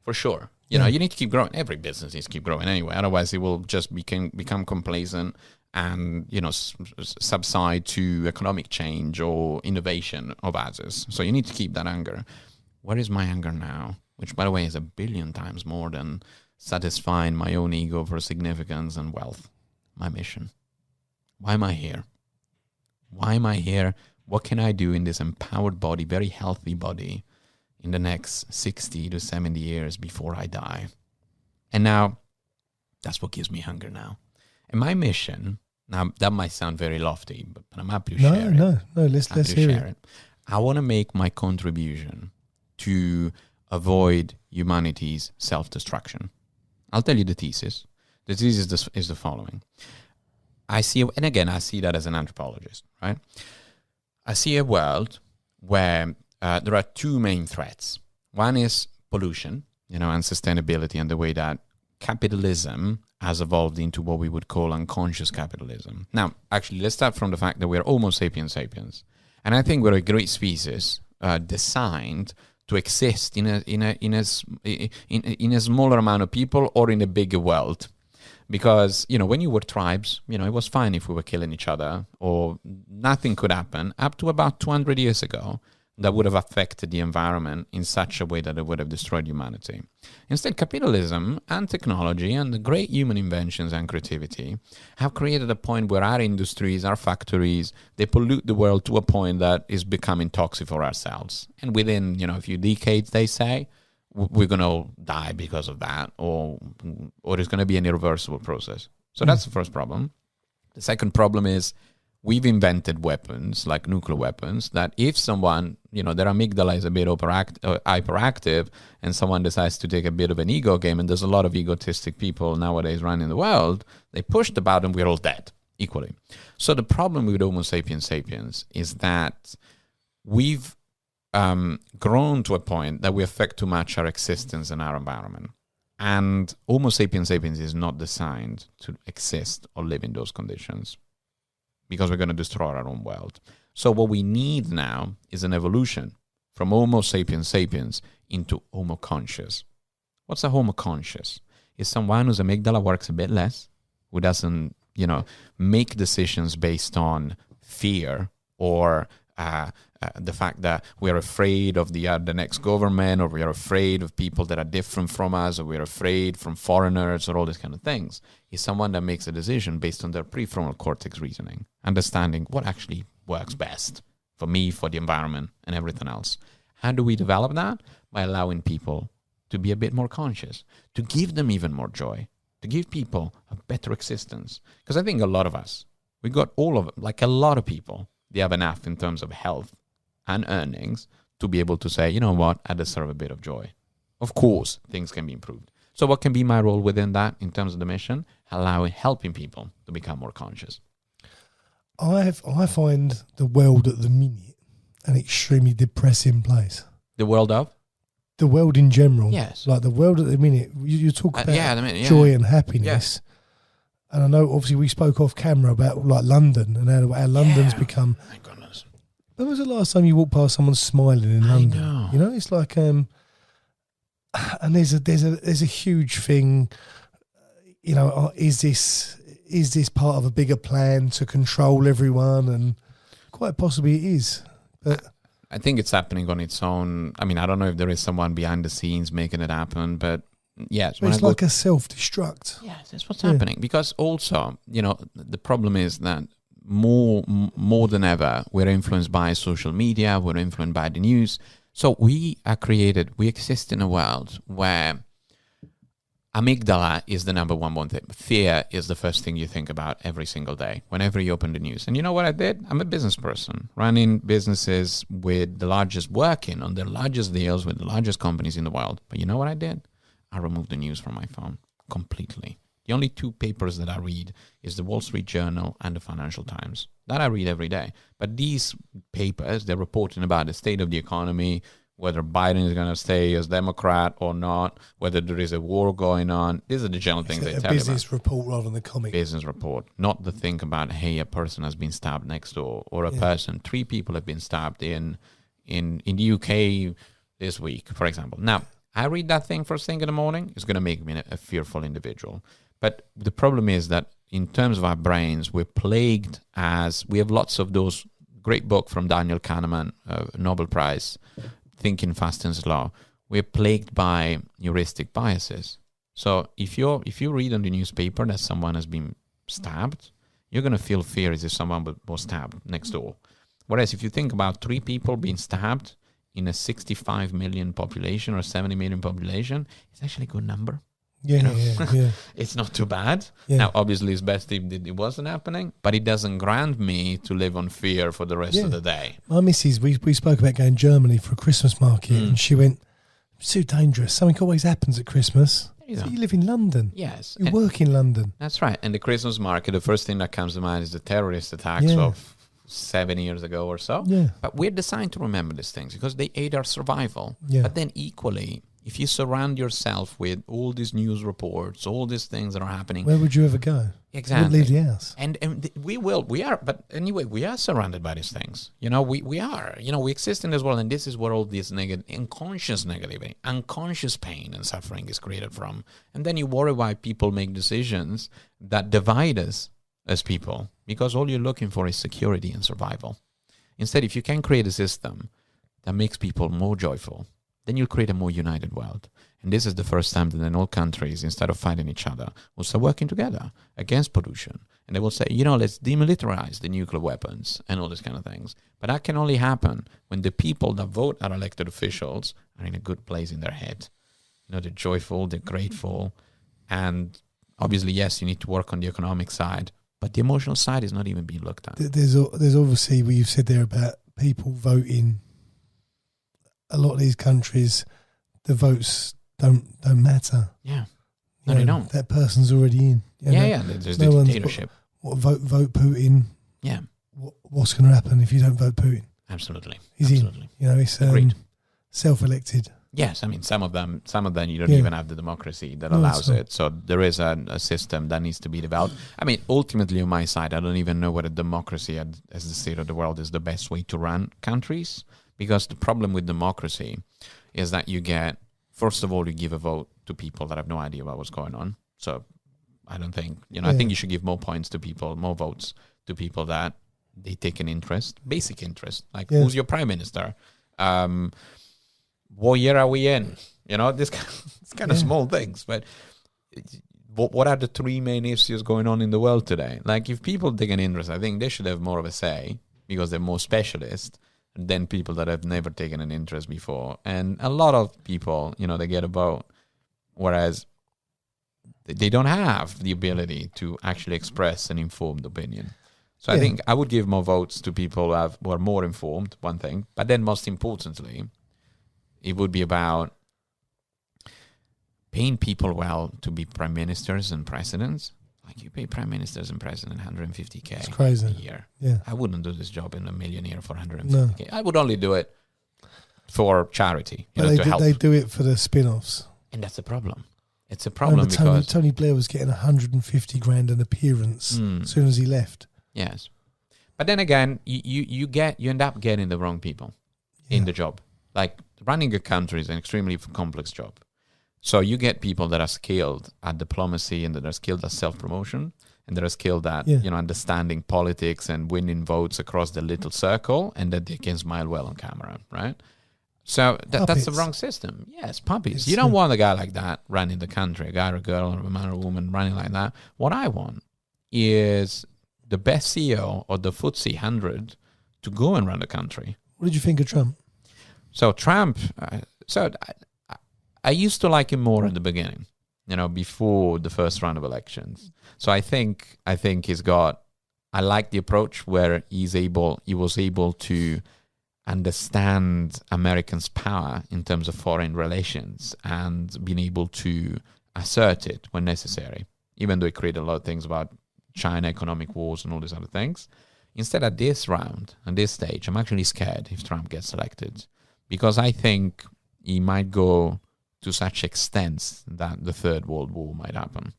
for sure. You need to keep growing. Every business needs to keep growing anyway. Otherwise, it will just become complacent and, subside to economic change or innovation of others. So you need to keep that hunger. Where is my hunger now? Which, by the way, is 1 billion times more than satisfying my own ego for significance and wealth. My mission. Why am I here? Why am I here? What can I do in this empowered body, very healthy body, in the next 60 to 70 years before I die? And now, that's what gives me hunger now. And my mission, now that might sound very lofty, but I'm happy to share it. No, let's hear it. I want to make my contribution to avoid humanity's self-destruction. I'll tell you the thesis. The thesis is the following. I see that as an anthropologist, right? I see a world where there are two main threats. One is pollution, and sustainability, and the way that capitalism has evolved into what we would call unconscious capitalism. Now, actually, let's start from the fact that we're Homo sapiens sapiens, and I think we're a great species designed to exist in a smaller amount of people or in a bigger world. Because, when you were tribes, it was fine if we were killing each other or nothing could happen up to about 200 years ago that would have affected the environment in such a way that it would have destroyed humanity. Instead, capitalism and technology and the great human inventions and creativity have created a point where our industries, our factories, they pollute the world to a point that is becoming toxic for ourselves. And within, a few decades, they say, we're going to die because of that, or it's going to be an irreversible process. So that's the first problem. The second problem is we've invented weapons like nuclear weapons that if someone, their amygdala is a bit hyperactive and someone decides to take a bit of an ego game, and there's a lot of egotistic people nowadays running the world, they push the button, we're all dead equally. So the problem with Homo sapiens sapiens is that we've grown to a point that we affect too much our existence and our environment. And Homo sapiens sapiens is not designed to exist or live in those conditions because we're going to destroy our own world. So what we need now is an evolution from Homo sapiens sapiens into Homo conscious. What's a Homo conscious? It's someone whose amygdala works a bit less, who doesn't, make decisions based on fear or the fact that we're afraid of the next government, or we are afraid of people that are different from us, or we're afraid from foreigners, or all these kind of things. Is someone that makes a decision based on their prefrontal cortex reasoning, understanding what actually works best for me, for the environment, and everything else. How do we develop that? By allowing people to be a bit more conscious, to give them even more joy, to give people a better existence. Because I think a lot of us, we got all of it, like a lot of people, they have enough in terms of health and earnings to be able to say, you know what, I deserve a bit of joy. Of course, things can be improved. So what can be my role within that in terms of the mission? Helping people to become more conscious. I find the world at the minute an extremely depressing place. The world of? The world in general. Yes. Like the world at the minute, you talk about yeah. joy and happiness. Yeah. And I know, obviously, we spoke off camera about like London and how London's become. My goodness. When was the last time you walked past someone smiling in London? I know. You know, it's like, and there's a huge thing. You know, is this part of a bigger plan to control everyone? And quite possibly it is. But I think it's happening on its own. I mean, I don't know if there is someone behind the scenes making it happen, but yes. It's like a self-destruct. Yes, that's what's happening. Because also, you know, the problem is that more than ever, we're influenced by social media, we're influenced by the news. So we exist in a world where amygdala is the number one thing. Fear is the first thing you think about every single day, whenever you open the news. And you know what I did? I'm a business person, running businesses working on the largest deals with the largest companies in the world. But you know what I did? I removed the news from my phone completely. The only two papers that I read is the Wall Street Journal and the Financial Times. That I read every day. But these papers, they're reporting about the state of the economy, whether Biden is going to stay as Democrat or not, whether there is a war going on. These are the general things they tell you about. A business report rather than the comic. Business report. Not the thing about, hey, a person has been stabbed next door, or a 3 people have been stabbed in the UK this week, for example. Now, I read that thing first thing in the morning, it's going to make me a fearful individual. But the problem is that in terms of our brains, we're plagued as we have lots of those great book from Daniel Kahneman, Nobel Prize, Thinking Fast and Slow. We're plagued by heuristic biases. So if you read on the newspaper that someone has been stabbed, you're going to feel fear as if someone was stabbed next door. Whereas if you think about 3 people being stabbed in a 65 million population or 70 million population, it's actually a good number. Yeah. It's not too bad. Yeah. Now, obviously, it's best if it wasn't happening, but it doesn't grant me to live on fear for the rest of the day. My missus, we spoke about going to Germany for a Christmas market, and she went, it's too dangerous. Something always happens at Christmas. So you live in London. Yes. You work in London. That's right. And the Christmas market, the first thing that comes to mind is the terrorist attacks of 7 years ago or so. Yeah. But we're designed to remember these things because they aid our survival. Yeah. But then equally, if you surround yourself with all these news reports, all these things that are happening, where would you ever go? Exactly. You wouldn't leave the house. And we are, but anyway, we are surrounded by these things. We are, we exist in this world, and this is where all this unconscious negativity, unconscious pain and suffering is created from. And then you worry why people make decisions that divide us as people, because all you're looking for is security and survival. Instead, if you can create a system that makes people more joyful, then you'll create a more united world. And this is the first time that in all countries, instead of fighting each other, will start working together against pollution. And they will say, let's demilitarize the nuclear weapons and all these kind of things. But that can only happen when the people that vote our elected officials are in a good place in their head. They're joyful, they're grateful. And obviously, yes, you need to work on the economic side, but the emotional side is not even being looked at. There's obviously what you've said there about people voting. A lot of these countries, the votes don't matter. Yeah. No, they don't. That person's already in. There's the dictatorship. What vote Putin? Yeah. What's going to happen if you don't vote Putin? Absolutely. He's Absolutely. in. It's self-elected. Yes, I mean some of them you don't even have the democracy that allows it. So there is a system that needs to be developed. I mean, ultimately on my side, I don't even know whether democracy as the state of the world is the best way to run countries. Because the problem with democracy is that you get, first of all, you give a vote to people that have no idea about what's going on. So I don't think, I think you should give more points to people, more votes to people that they take an interest, basic interest. Like, who's your prime minister? What year are we in? This kind of small things. But what are the 3 main issues going on in the world today? Like, if people take an interest, I think they should have more of a say because they're more specialist than people that have never taken an interest before. And a lot of people, they get a vote, whereas they don't have the ability to actually express an informed opinion. So I think I would give more votes to people who are more informed, one thing. But then most importantly, it would be about paying people well to be prime ministers and presidents. Like, you pay prime ministers and president 150K it's crazy. a year. Yeah. I wouldn't do this job in a millionaire for 150K. I would only do it for charity, to help. They do it for the spin-offs. And that's a problem. It's a problem because because Tony Blair was getting 150 grand an appearance as soon as he left. Yes, but then again, you end up getting the wrong people in the job. Like, running a country is an extremely complex job. So you get people that are skilled at diplomacy and that are skilled at self-promotion and that are skilled at understanding politics and winning votes across the little circle, and that they can smile well on camera, right? So that's the wrong system. Yes, puppies. You don't want a guy like that running the country, a guy or a girl or a man or a woman running like that. What I want is the best CEO of the FTSE 100 to go and run the country. What did you think of Trump? So Trump, I used to like him more in the beginning, before the first round of elections. So I think I like the approach where he was able to understand Americans' power in terms of foreign relations and being able to assert it when necessary, even though he created a lot of things about China, economic wars and all these other things. Instead, at this round, at this stage, I'm actually scared if Trump gets elected, because I think he might go to such extent that the Third World War might happen.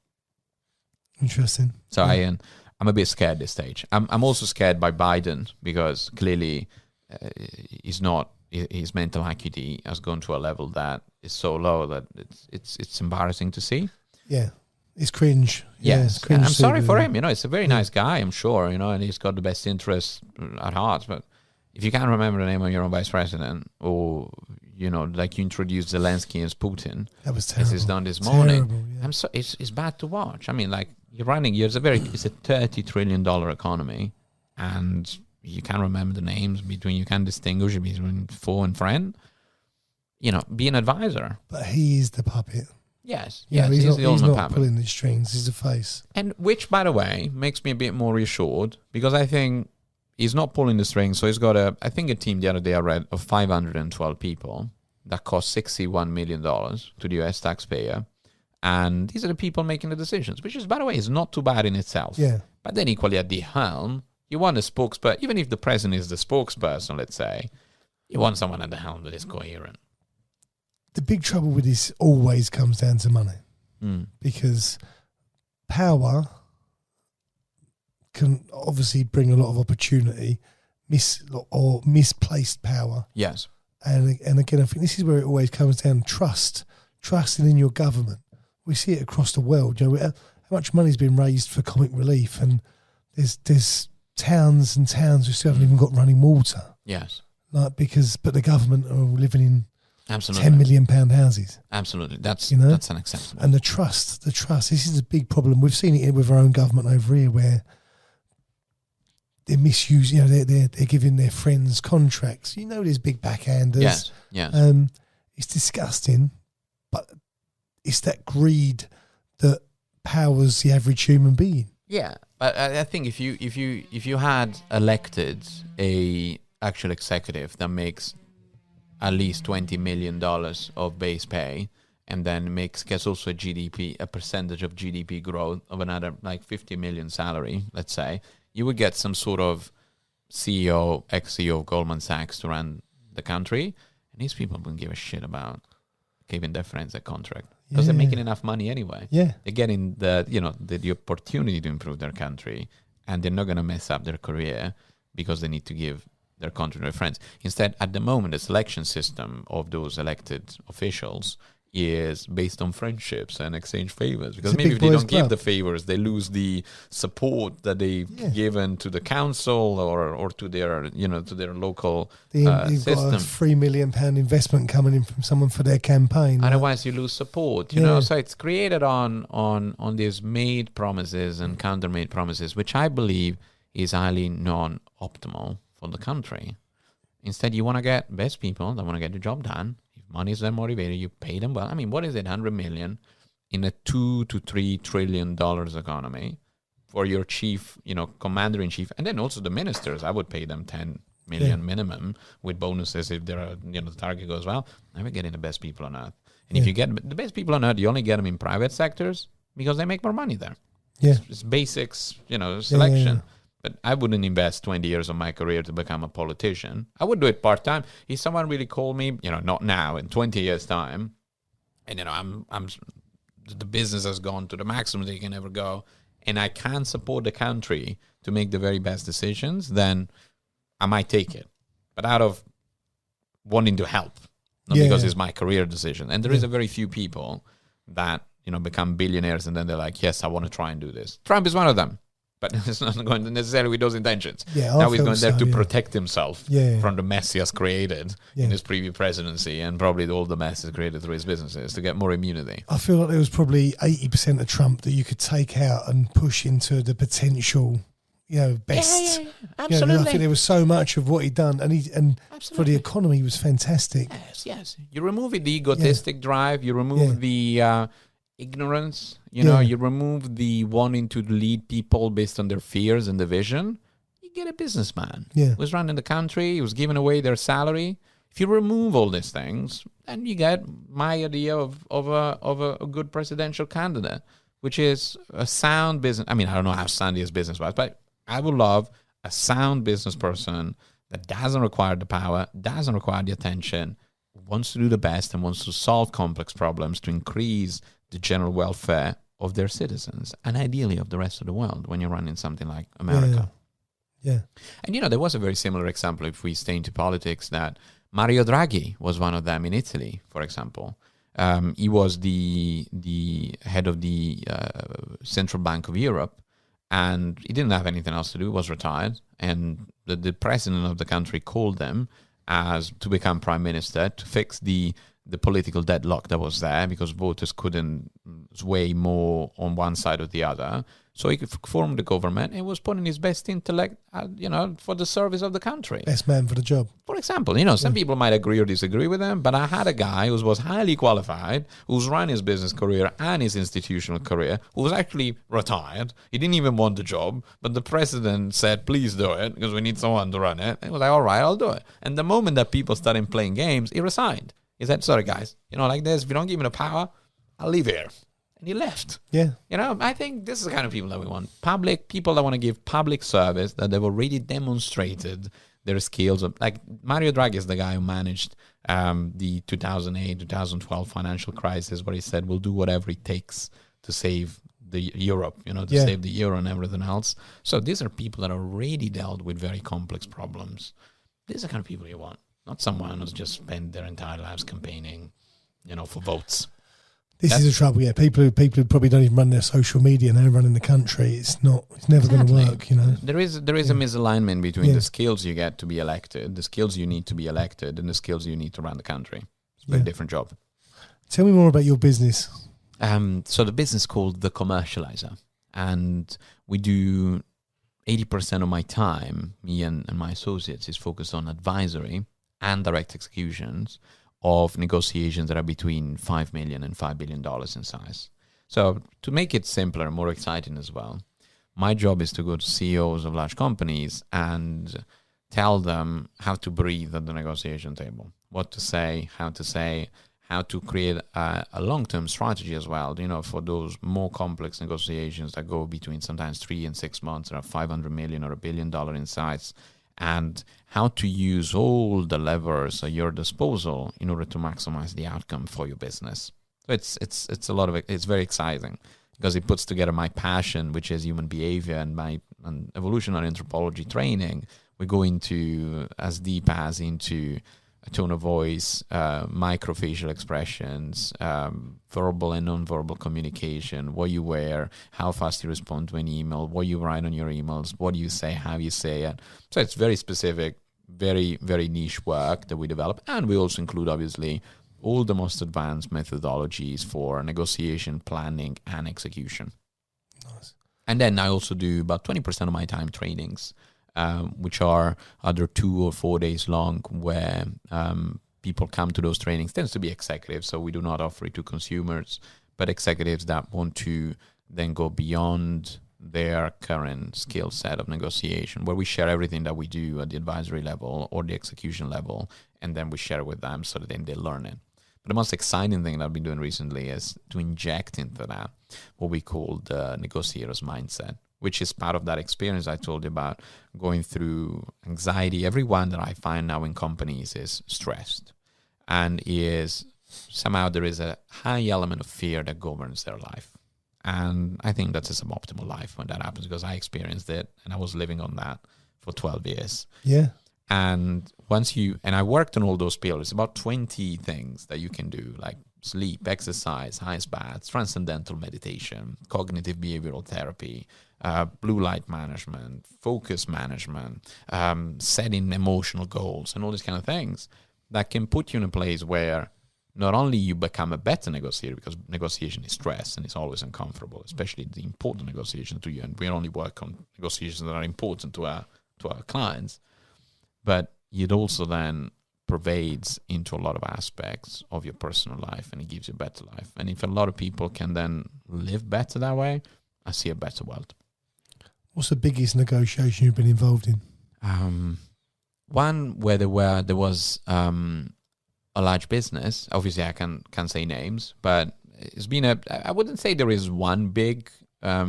Interesting. So I'm a bit scared at this stage. I'm also scared by Biden because clearly he's not his mental acuity has gone to a level that is so low that it's embarrassing to see. Yeah. It's cringe. Yes, it's cringe. I'm sorry for him. It's a very nice guy, I'm sure, and he's got the best interests at heart. But if you can't remember the name of your own vice president, or like you introduced Zelensky as Putin, that was terrible. As he's done this morning, Yeah. It's bad to watch. I mean, like you're running. It's a $30 trillion economy, and you can't remember the names you can't distinguish between foe and friend. Be an advisor. But he is the puppet. Yes, he's the ultimate not puppet. pulling the strings. He's the face. And which, by the way, makes me a bit more reassured, because I think he's not pulling the strings. So he's got a team the other day I read of 512 people that cost $61 million to the US taxpayer. And these are the people making the decisions, which is, by the way, is not too bad in itself. Yeah. But then equally at the helm, you want a spokesperson. Even if the president is the spokesperson, let's say, you want someone at the helm that is coherent. The big trouble with this always comes down to money, because power can obviously bring a lot of opportunity, misplaced power. Yes. And again, I think this is where it always comes down to trusting in your government. We see it across the world. How much money's been raised for comic relief, and there's towns and towns who still haven't even got running water. Yes. But the government are living in absolutely £10 million houses. Absolutely. That's unacceptable. And the trust. This is a big problem. We've seen it with our own government over here, where they're misusing, they're giving their friends contracts. There's big backhanders. Yes. It's disgusting, but it's that greed that powers the average human being. Yeah, but I think if you had elected a actual executive that makes at least $20 million of base pay, and then gets also a percentage of GDP growth of another like 50 million salary, let's say, you would get some sort of ex-CEO of Goldman Sachs to run the country, and these people wouldn't give a shit about giving their friends a contract, because they're making enough money anyway. Yeah, they're getting the opportunity to improve their country, and they're not going to mess up their career because they need to give their country to their friends. Instead, at the moment, the selection system of those elected officials is based on friendships and exchange favors, because maybe if they don't give the favors, they lose the support that they've given to the council or to their local system. You've got a £3 million investment coming in from someone for their campaign. Otherwise, you lose support. You know, so it's created on these made promises and counter-made promises, which I believe is highly non-optimal for the country. Instead, you want to get best people that want to get the job done. If money is their motivator, you pay them well. I mean, what is it, 100 million in a $2 to $3 trillion economy for your chief, commander-in-chief, and then also the ministers? I would pay them 10 million minimum with bonuses if the target goes well. Never getting the best people on earth. And if you get the best people on earth, you only get them in private sectors because they make more money there. Yeah. It's basics, selection. But I wouldn't invest 20 years of my career to become a politician. I would do it part-time. If someone really called me, not now, in 20 years' time, and, the business has gone to the maximum they can ever go, and I can't support the country to make the very best decisions, then I might take it. But out of wanting to help, not because it's my career decision. And there is a very few people that, become billionaires and then they're like, yes, I want to try and do this. Trump is one of them. But it's not going to necessarily with those intentions. Yeah, now he's going there to protect himself from the mess he has created in his previous presidency, and probably all the mess he's created through his businesses to get more immunity. I feel like there was probably 80% of Trump that you could take out and push into the potential, best. Yeah, absolutely. I think there was so much of what he'd done, and for the economy, he was fantastic. Yes. You remove the egotistic drive. You remove the ignorance, you remove the wanting to lead people based on their fears and the vision. You get a businessman who's running the country, who's giving away their salary. If you remove all these things, then you get my idea of a good presidential candidate, which is a sound business. I mean, I don't know how sound he is business-wise, but I would love a sound business person that doesn't require the power, doesn't require the attention, wants to do the best and wants to solve complex problems to increase the general welfare of their citizens and ideally of the rest of the world when you're running something like America. Yeah. And, there was a very similar example, if we stay into politics, that Mario Draghi was one of them in Italy, for example. He was the head of the Central Bank of Europe, and he didn't have anything else to do. He was retired, and the president of the country called him as to become prime minister to fix the political deadlock that was there, because voters couldn't sway more on one side or the other. So he formed the government and was putting his best intellect, for the service of the country. Best man for the job. For example, some people might agree or disagree with him, but I had a guy who was highly qualified, who's run his business career and his institutional career, who was actually retired. He didn't even want the job, but the president said, please do it, because we need someone to run it. And he was like, all right, I'll do it. And the moment that people started playing games, he resigned. He said, sorry, guys, like this, if you don't give me the power, I'll leave here. And he left. Yeah. I think this is the kind of people that we want. People that want to give public service, that they've already demonstrated their skills. Like Mario Draghi is the guy who managed the 2008, 2012 financial crisis, where he said, we'll do whatever it takes to save the Europe, save the euro and everything else. So these are people that already dealt with very complex problems. These are the kind of people you want. Not someone who's just spent their entire lives campaigning, for votes. This is the trouble, yeah. People who probably don't even run their social media and they're running the country. It's never going to work, There is a misalignment between the skills you get to be elected, the skills you need to be elected, and the skills you need to run the country. It's a very different job. Tell me more about your business. So the business is called The Commercializer, and we do 80% of my time, me and my associates, is focused on advisory and direct executions of negotiations that are between $5 million and $5 billion in size. So to make it simpler and more exciting as well, my job is to go to CEOs of large companies and tell them how to breathe at the negotiation table, what to say, how to create a long-term strategy as well, for those more complex negotiations that go between sometimes 3 and 6 months, that are $500 million or $1 billion in size, and how to use all the levers at your disposal in order to maximize the outcome for your business. So it's a lot of it. It's very exciting because it puts together my passion, which is human behavior, and my evolutionary anthropology training. We go into as deep as into a tone of voice, microfacial expressions, verbal and non-verbal communication, what you wear, how fast you respond to an email, what you write on your emails, what you say, how you say it. So it's very specific, very, very niche work that we develop. And we also include, obviously, all the most advanced methodologies for negotiation, planning, and execution. Nice. And then I also do about 20% of my time trainings, which are either 2 or 4 days long, where people come to those trainings. Tends to be executives, so we do not offer it to consumers, but executives that want to then go beyond their current skill set of negotiation, where we share everything that we do at the advisory level or the execution level, and then we share it with them so that then they learn it. But the most exciting thing that I've been doing recently is to inject into that what we call the negotiator's mindset, which is part of that experience I told you about, going through anxiety. Everyone that I find now in companies is stressed, and somehow there is a high element of fear that governs their life. And I think that's a suboptimal life when that happens, because I experienced it and I was living on that for 12 years. Yeah. And I worked on all those pillars, about 20 things that you can do, like sleep, exercise, ice baths, transcendental meditation, cognitive behavioral therapy, blue light management, focus management, setting emotional goals, and all these kind of things that can put you in a place where not only you become a better negotiator, because negotiation is stress and it's always uncomfortable, especially the important negotiations to you, and we only work on negotiations that are important to our clients, but it also then pervades into a lot of aspects of your personal life, and it gives you a better life. And if a lot of people can then live better that way, I see a better world. What's the biggest negotiation you've been involved in? One where there was a large business. Obviously, I can't say names, but it's been I wouldn't say there is one big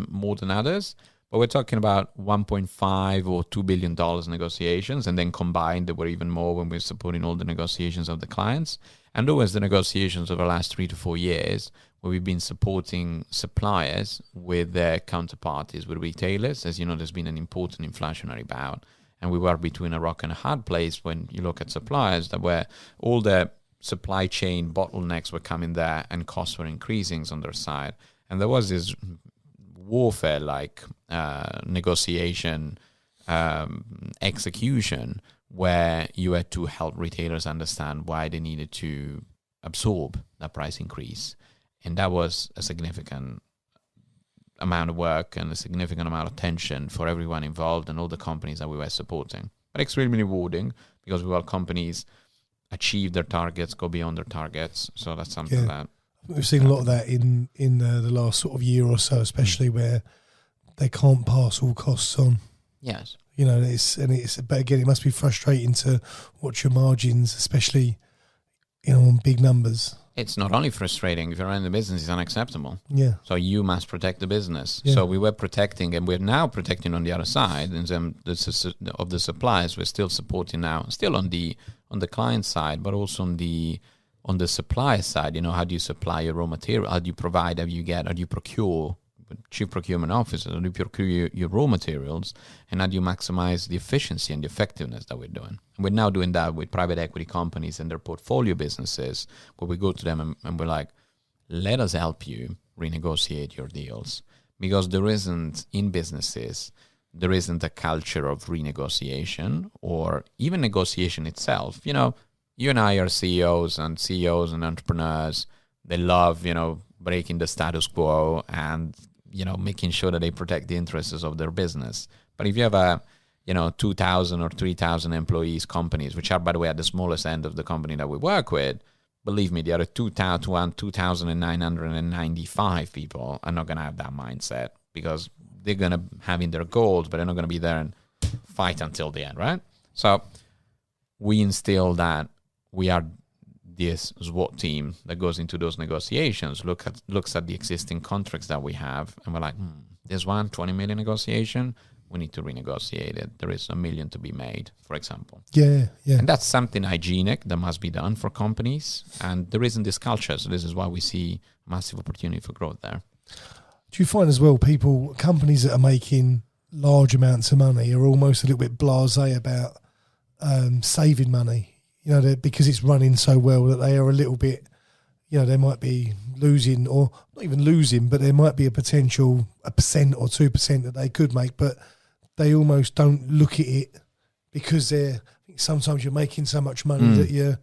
more than others, but we're talking about 1.5 or $2 billion negotiations, and then combined there were even more when we're supporting all the negotiations of the clients. And always the negotiations over the last 3 to 4 years, where we've been supporting suppliers with their counterparties, with retailers. As you know, there's been an important inflationary bout, And we were between a rock and a hard place when you look at suppliers, that where all the supply chain bottlenecks were coming there and costs were increasing on their side. And there was this warfare like negotiation, execution, where you had to help retailers understand why they needed to absorb that price increase. And that was a significant amount of work and a significant amount of tension for everyone involved and all the companies that we were supporting. But extremely rewarding, because we help companies achieve their targets, go beyond their targets. So that's something that we've seen a lot of that in the last sort of year or so, especially where they can't pass all costs on. Yes. You know, but again, it must be frustrating to watch your margins, especially, you know, on big numbers. It's not only frustrating, if you're in the business, it's unacceptable. Yeah. So you must protect the business. Yeah. So we were protecting, and we're now protecting on the other side in terms of the suppliers. We're still supporting now, still on the client side, but also on the supply side. You know, how do you supply your raw material? How do you provide? How do you procure? Chief procurement officer, how do you procure your raw materials, and how do you maximize the efficiency and the effectiveness that we're doing? And we're now doing that with private equity companies and their portfolio businesses, where we go to them and we're like, let us help you renegotiate your deals, because there isn't a culture of renegotiation or even negotiation itself. You know, you and I are CEOs and entrepreneurs. They love, you know, breaking the status quo and, you know, making sure that they protect the interests of their business. But if you have 2,000 or 3,000 employees companies, which are, by the way, at the smallest end of the company that we work with, believe me, the other 2,995 people are not going to have that mindset, because they're going to have in their goals, but they're not going to be there and fight until the end, right? So we instill that we are this SWAT team that goes into those negotiations, looks at the existing contracts that we have, and we're like, there's 20 million negotiation, we need to renegotiate it. There is $1 million to be made, for example. Yeah. And that's something hygienic that must be done for companies, and there isn't this culture, so this is why we see massive opportunity for growth there. Do you find as well, companies that are making large amounts of money are almost a little bit blasé about saving money? You know, because it's running so well that they are a little bit, you know, they might be losing, or not even losing, but there might be a potential 1% or 2% that they could make, but they almost don't look at it, because sometimes you're making so much money that you're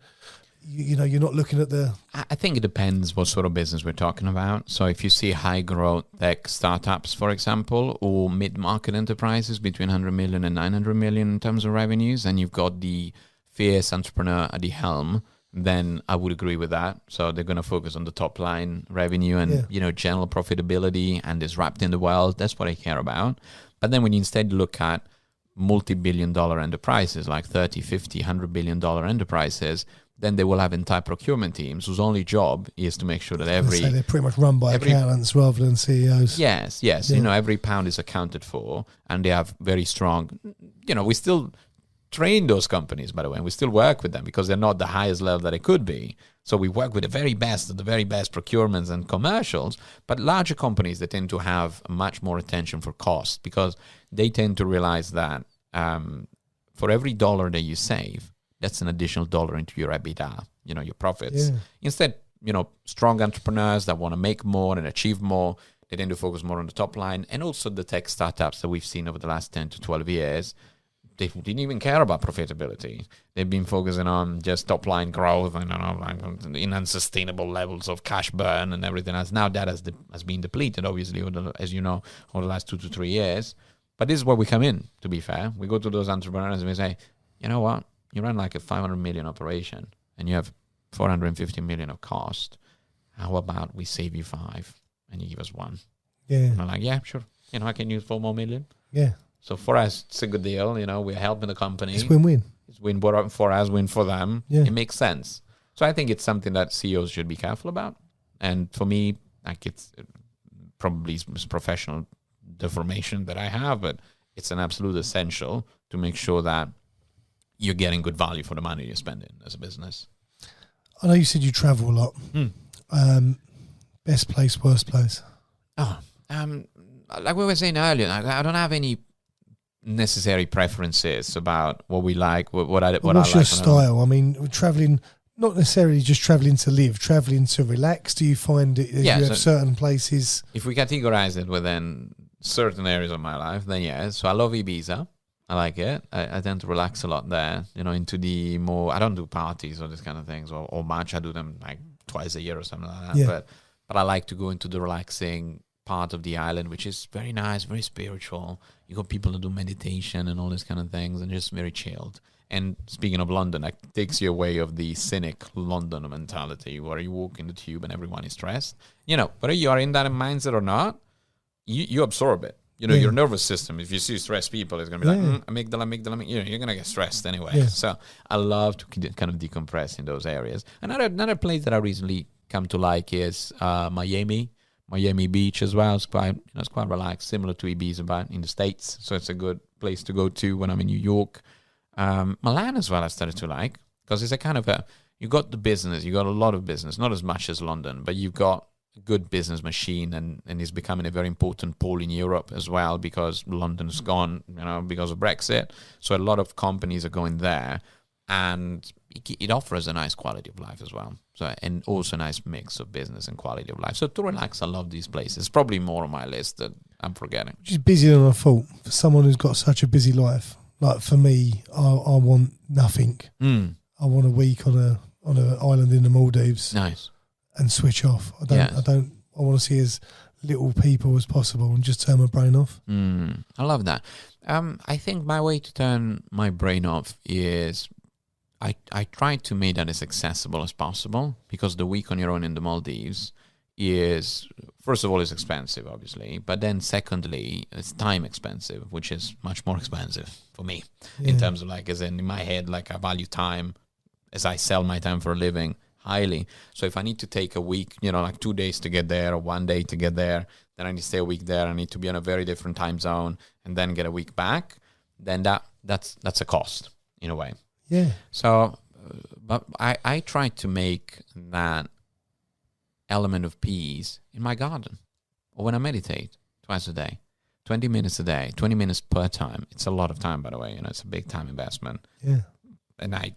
not looking at the... I think it depends what sort of business we're talking about. So if you see high growth tech startups, for example, or mid-market enterprises between 100 million and 900 million in terms of revenues, and you've got the fierce entrepreneur at the helm, then I would agree with that. So they're going to focus on the top line revenue and general profitability and disrupting the world. That's what I care about. But then when you instead look at multi-billion-dollar enterprises like 30, 50, $100 billion enterprises, then they will have entire procurement teams whose only job is to make sure that they're pretty much run by accountants rather than CEOs. Yes. Yeah. You know, every pound is accounted for, and they have very strong. You know, we still train those companies, by the way, and we still work with them because they're not the highest level that they could be. So we work with the very best of the very best procurements and commercials. But larger companies, they tend to have much more attention for cost, because they tend to realize that for every dollar that you save, that's an additional dollar into your EBITDA, you know, your profits. Yeah. Instead, you know, strong entrepreneurs that want to make more and achieve more, they tend to focus more on the top line. And also the tech startups that we've seen over the last 10 to 12 years, they didn't even care about profitability. They've been focusing on just top line growth and in unsustainable levels of cash burn and everything else. Now that has been depleted, obviously, as you know, over the last 2 to 3 years. But this is where we come in, to be fair. We go to those entrepreneurs and we say, you know what? You run like a 500 million operation and you have 450 million of cost. How about we save you 5 and you give us 1? Yeah. And I'm like, yeah, sure. You know, I can use 4 more million. Yeah. So for us, it's a good deal. You know, we're helping the company. It's win-win. It's win for us, win for them. Yeah. It makes sense. So I think it's something that CEOs should be careful about. And for me, like, it's probably professional deformation that I have, but it's an absolute essential to make sure that you're getting good value for the money you're spending as a business. I know you said you travel a lot. Best place, worst place? Like we were saying earlier, I don't have any necessary preferences about what we like, what I What's like. your style? I mean, traveling, not necessarily just traveling to live, traveling to relax. Do you find it? You have certain places. If we categorize it within certain areas of my life, then yes. So I love Ibiza. I like it. I tend to relax a lot there. Into the more. I don't do parties or this kind of things or much. I do them like twice a year or something like that. Yeah. But I like to go into the relaxing part of the island, which is very nice, very spiritual. You got people that do meditation and all these kind of things, and just very chilled. And speaking of London, that takes you away of the cynic London mentality where you walk in the tube and everyone is stressed. Whether you are in that mindset or not, you absorb it. Your nervous system, if you see stressed people, it's going to be like, amygdala, you're going to get stressed anyway. Yeah. So I love to kind of decompress in those areas. Another place that I recently come to like is Miami Beach as well. It's quite relaxed, similar to Ibiza, but in the States. So it's a good place to go to when I'm in New York. Milan as well I started to like, because it's a kind of you got the business, you got a lot of business, not as much as London, but you've got a good business machine, and it's becoming a very important pole in Europe as well, because London's gone, because of Brexit. So a lot of companies are going there, and it offers a nice quality of life as well. So, and also a nice mix of business and quality of life. So to relax, I love these places. Probably more on my list that I'm forgetting. Just busier than I thought. For someone who's got such a busy life, like for me, I want nothing. I want a week on an island in the Maldives. Nice. And switch off. I want to see as little people as possible and just turn my brain off. I love that. I think my way to turn my brain off is I try to make that as accessible as possible, because the week on your own in the Maldives is, first of all, is expensive, obviously, but then secondly, it's time expensive, which is much more expensive for me in terms of as in my head, I value time as I sell my time for a living highly. So if I need to take a week, 2 days to get there or 1 day to get there, then I need to stay a week there. I need to be on a very different time zone and then get a week back. Then that's a cost in a way. Yeah. So, but I try to make that element of peace in my garden or when I meditate twice a day, 20 minutes a day, 20 minutes per time. It's a lot of time, by the way. It's a big time investment. Yeah. And I,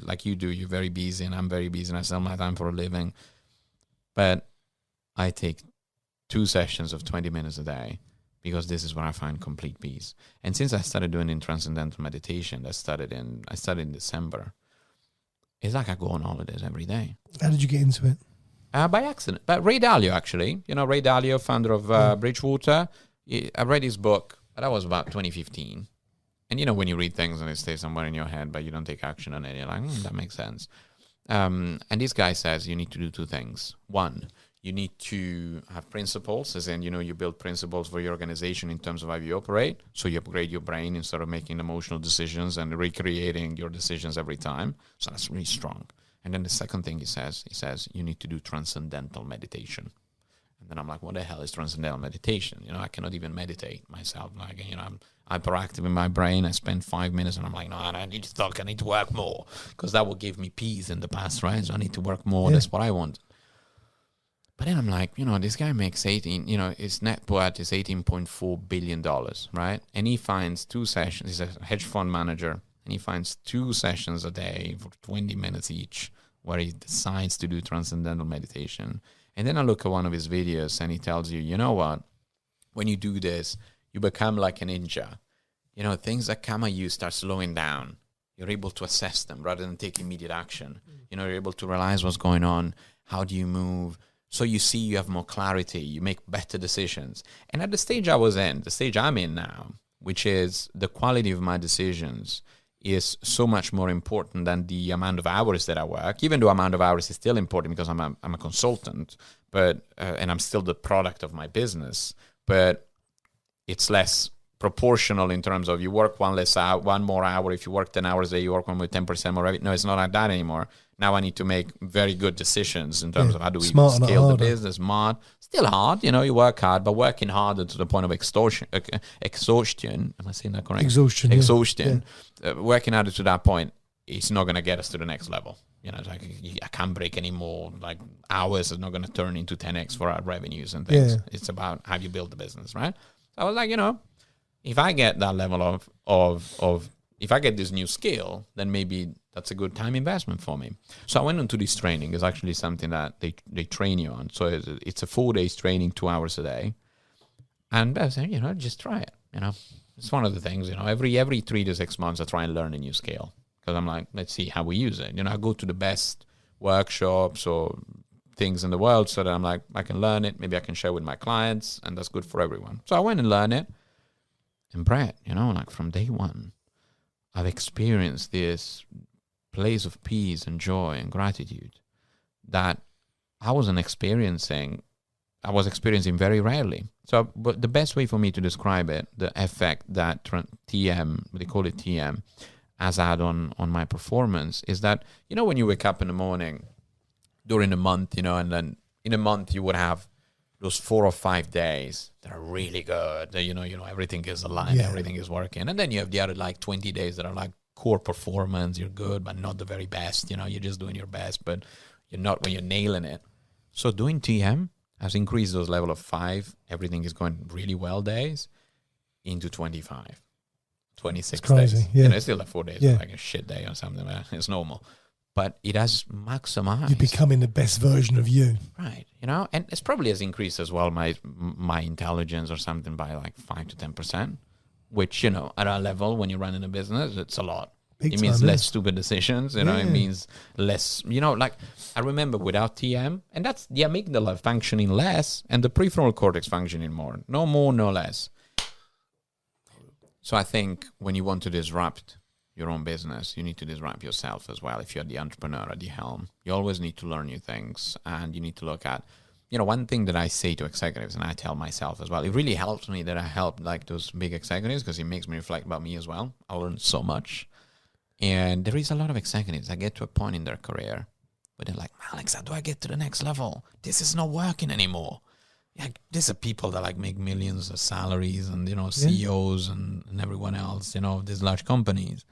like you do, you're very busy and I'm very busy and I sell my time for a living. But I take 2 sessions of 20 minutes a day, because this is where I find complete peace. And since I started doing in transcendental meditation, I started in December, it's like I go on holidays every day. How did you get into it? By accident. But Ray Dalio, actually. Ray Dalio, founder of Bridgewater. I read his book, but that was about 2015. And when you read things and it stays somewhere in your head, but you don't take action on it, you're like, that makes sense. And this guy says you need to do 2 things. 1, you need to have principles, as in, you build principles for your organization in terms of how you operate. So you upgrade your brain instead of making emotional decisions and recreating your decisions every time. So that's really strong. And then the second thing he says, you need to do transcendental meditation. And then I'm like, what the hell is transcendental meditation? I cannot even meditate myself. I'm hyperactive in my brain. I spend 5 minutes and I'm like, no, I need to talk. I need to work more, because that will give me peace in the past, right? So I need to work more. Yeah. That's what I want. But then I'm like, this guy makes his net worth is $18.4 billion, right? And he finds 2 sessions. He's a hedge fund manager, and he finds 2 sessions a day for 20 minutes each, where he decides to do transcendental meditation. And then I look at one of his videos and he tells you, you know what? When you do this, you become like a ninja. Things that come at you start slowing down. You're able to assess them rather than take immediate action. You're able to realize what's going on. How do you move? So you see, you have more clarity. You make better decisions. And at the stage I'm in now, which is the quality of my decisions, is so much more important than the amount of hours that I work. Even though amount of hours is still important, because I'm a consultant, but and I'm still the product of my business. But it's less proportional in terms of you work one more hour. If you work 10 hours a day, you work with 10% more. No, it's not like that anymore. Now I need to make very good decisions in terms of how do we scale the business. Smart, still hard. You work hard, but working harder to the point of exhaustion. Am I saying that correct? Exhaustion. Yeah. Working harder to that point is not going to get us to the next level. It's like I can't break any more. Like hours is not going to turn into 10x for our revenues and things. Yeah. It's about how you build the business, right? So I was like, if I get that level of if I get this new skill, then maybe that's a good time investment for me. So I went into this training. It's actually something that they train you on. So it's a 4 days training, 2 hours a day. And I said, just try it. It's one of the things, every 3 to 6 months I try and learn a new skill. Because I'm like, let's see how we use it. I go to the best workshops or things in the world so that I'm like, I can learn it. Maybe I can share with my clients, and that's good for everyone. So I went and learned it. And Brett, like from day one, I've experienced this place of peace and joy and gratitude that I was experiencing very rarely. So, but the best way for me to describe it, the effect that TM, they call it TM, has had on my performance is that, when you wake up in the morning during a month, and then in a month you would have those 4 or 5 days that are really good, that, everything is aligned, everything is working. And then you have the other 20 days that are like core performance, you're good, but not the very best, you're just doing your best, but you're not when you're nailing it. So doing TM has increased those level of 5, everything is going really well days, into 25. 26 days. Yeah. It's still like 4 days, like a shit day or something. It's normal. But it has maximized. You're becoming the best version of you. Right. And it's probably has increased as well my intelligence or something by 5 to 10%, which, at our level, when you're running a business, it's a lot. It means less stupid decisions, It means less, I remember without TM, and that's the amygdala functioning less and the prefrontal cortex functioning more. No more, no less. So I think when you want to disrupt your own business, you need to disrupt yourself as well. If you're the entrepreneur at the helm, you always need to learn new things, and you need to look at, one thing that I say to executives, and I tell myself as well, it really helps me that I help those big executives, because it makes me reflect about me as well. I learn so much. And there is a lot of executives that get to a point in their career where they're like, Alex, how do I get to the next level? This is not working anymore. These are people that make millions of salaries and, CEOs and everyone else, these large companies.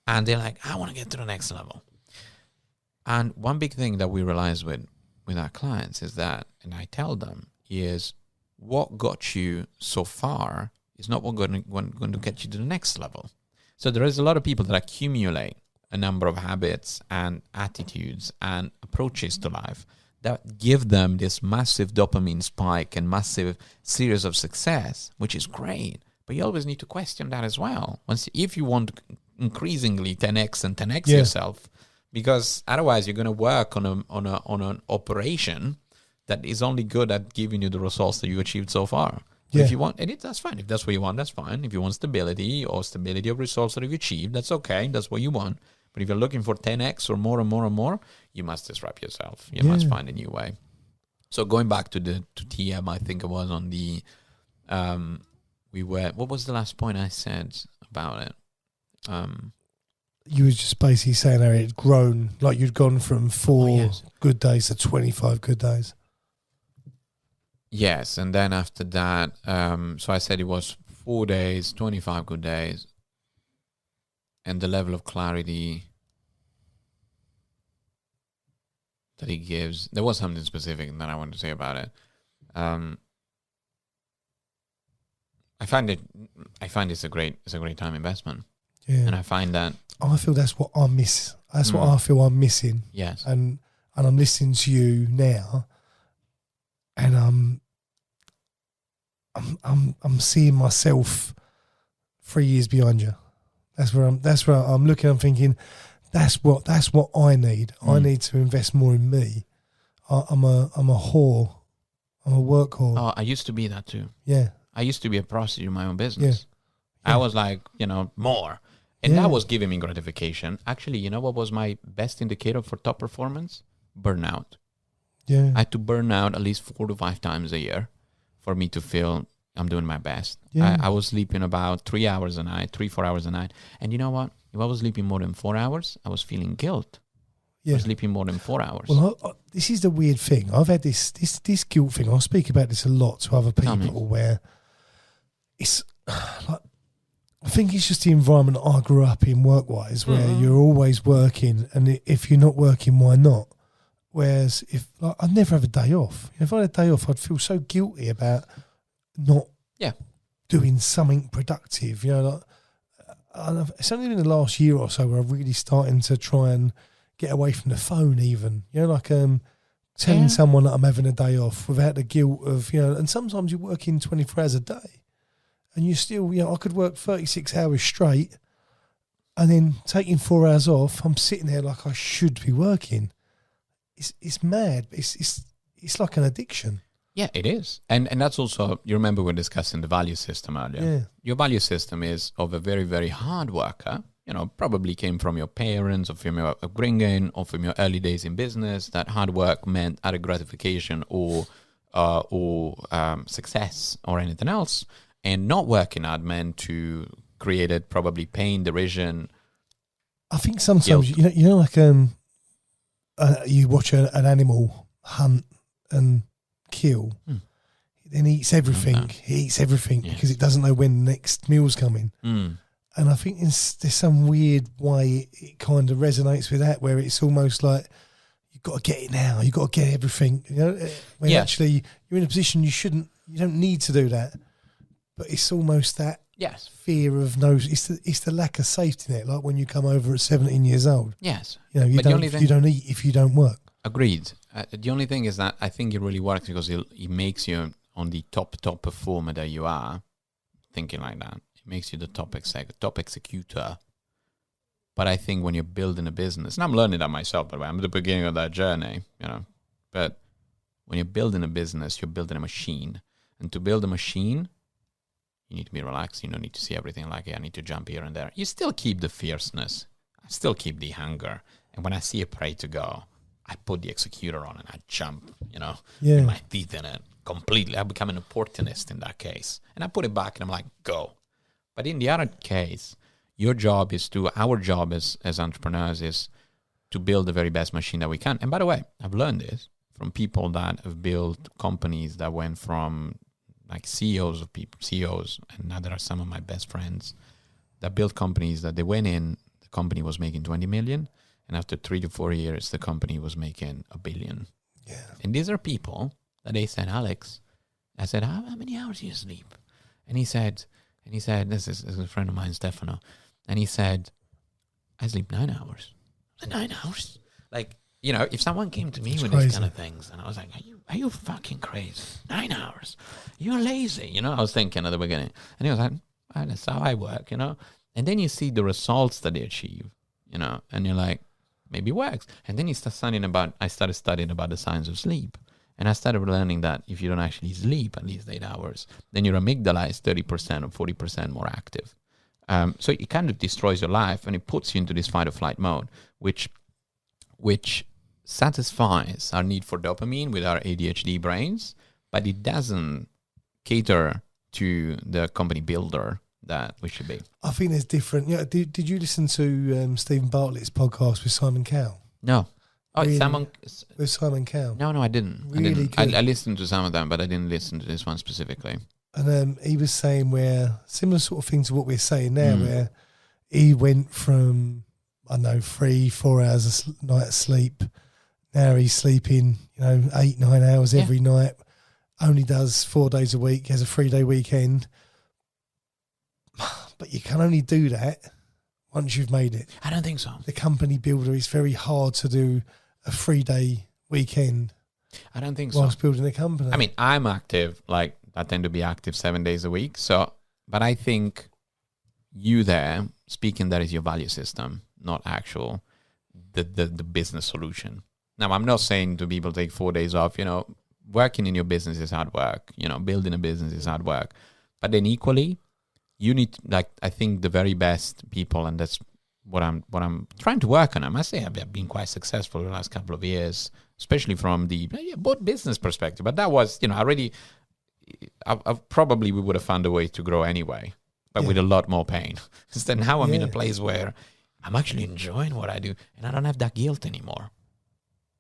And they're like, I want to get to the next level. And one big thing that we realize with our clients is that, and I tell them, is what got you so far is not what going to get you to the next level. So there is a lot of people that accumulate a number of habits and attitudes and approaches to life that give them this massive dopamine spike and massive series of success, which is great. But you always need to question that as well. If you want increasingly 10x and 10x yourself, because otherwise you're going to work on an operation that is only good at giving you the results that you achieved so far. Yeah. If you want, and that's fine. If that's what you want, that's fine. If you want stability of results that you've achieved, that's okay. That's what you want. But if you're looking for 10x or more and more and more, you must disrupt yourself. You must find a new way. So going back to TM, I think it was on the, what was the last point I said about it? You were just basically saying how it had grown, like you'd gone from 4 good days to 25 good days. Yes, and then after that, so I said it was 4 days, 25 good days, and the level of clarity that he gives. There was something specific that I wanted to say about it. I find it's a great time investment. Yeah. And I find that I feel that's what I miss. That's what I feel I'm missing. Yes. And I'm listening to you now, and I'm seeing myself 3 years behind you. That's where I'm looking. I'm thinking, that's what I need. I need to invest more in me. I'm a whore. I'm a work whore. Oh, I used to be that too. Yeah. I used to be a prostitute in my own business. Yeah. I was like, more. And that was giving me gratification. Actually, you know what was my best indicator for top performance? Burnout. Yeah. I had to burn out at least 4 to 5 times a year for me to feel I'm doing my best. Yeah. I was sleeping about 3 hours a night, 4 hours a night. And you know what? If I was sleeping more than 4 hours, I was feeling guilt. Yeah. I was sleeping more than 4 hours. Well, this is the weird thing. I've had this guilt thing. I'll speak about this a lot to other people where it's like, I think it's just the environment I grew up in work-wise, where you're always working, and if you're not working, why not? Whereas I'd never have a day off. If I had a day off, I'd feel so guilty about not doing something productive. Like, it's only been the last year or so where I'm really starting to try and get away from the phone even. Like telling someone that I'm having a day off without the guilt of, and sometimes you're working 24 hours a day and you still, I could work 36 hours straight and then taking 4 hours off, I'm sitting there like I should be working. It's mad. It's like an addiction. Yeah, it is. And that's also, you remember we were discussing the value system earlier. Yeah. Your value system is of a very, very hard worker, probably came from your parents or from your upbringing or from your early days in business, that hard work meant either gratification or success or anything else. And not working hard meant to create probably pain, derision. I think sometimes, like you watch an animal hunt and kill, then he eats everything. He eats everything because it doesn't know when the next meal's coming. And I think there's some weird way it kind of resonates with that, where it's almost like you've got to get it now. You've got to get everything. When actually you're in a position you don't need to do that. But it's almost that fear of it's the lack of safety net, like when you come over at 17 years old. Yes. You don't eat if you don't work. Agreed. The only thing is that I think it really works because it makes you on the top performer that you are, thinking like that. It makes you the top executor. But I think when you're building a business, and I'm learning that myself, by the way, I'm at the beginning of that journey, but when you're building a business, you're building a machine. And to build a machine, you need to be relaxed. You don't need to see everything like, I need to jump here and there. You still keep the fierceness. I still keep the hunger. And when I see a prey to go, I put the executor on and I jump, with my teeth in it completely. I become an opportunist in that case. And I put it back and I'm like, go. But in the other case, our job as entrepreneurs is to build the very best machine that we can. And by the way, I've learned this from people that have built companies that went from like CEOs, and now there are some of my best friends that built companies that they went in, the company was making 20 million, and after 3 to 4 years, the company was making $1 billion. Yeah. And these are people that they said, Alex, I said, how many hours do you sleep? And he said, this is a friend of mine, Stefano, and he said, I sleep 9 hours. I said, 9 hours? Like, if someone came to me with these kind of things, and I was like, are you fucking crazy? 9 hours? You're lazy, I was thinking at the beginning. And he was like, that's how I work, And then you see the results that they achieve, and you're like, maybe it works. And then I started studying about the science of sleep. And I started learning that if you don't actually sleep at least 8 hours, then your amygdala is 30% or 40% more active. So it kind of destroys your life, and it puts you into this fight or flight mode, which satisfies our need for dopamine with our ADHD brains, but it doesn't cater to the company builder that we should be. I think there's different. Did you listen to Stephen Bartlett's podcast with Simon Cowell? No. Oh, really, with Simon Cowell? No, I didn't. Really I listened to some of them, but I didn't listen to this one specifically. And he was saying where similar sort of thing to what we're saying now, where he went from 3-4 hours a night of sleep. Now he's sleeping, 8-9 hours every night. Only does 4 days a week. Has a 3-day weekend. But you can only do that once you've made it. I don't think so. The company builder is very hard to do a 3-day weekend. I don't think whilst building a company. I mean, I'm active. Like, I tend to be active 7 days a week. So, but I think you there speaking that is your value system, not actual the business solution. Now, I'm not saying to people take 4 days off. Working in your business is hard work. Building a business is hard work. But then equally, you need, I think the very best people, and that's what I'm trying to work on. I must say I've been quite successful the last couple of years, especially from the both business perspective. But that was, I probably we would have found a way to grow anyway, but with a lot more pain. Instead, now I'm in a place where I'm actually enjoying what I do, and I don't have that guilt anymore.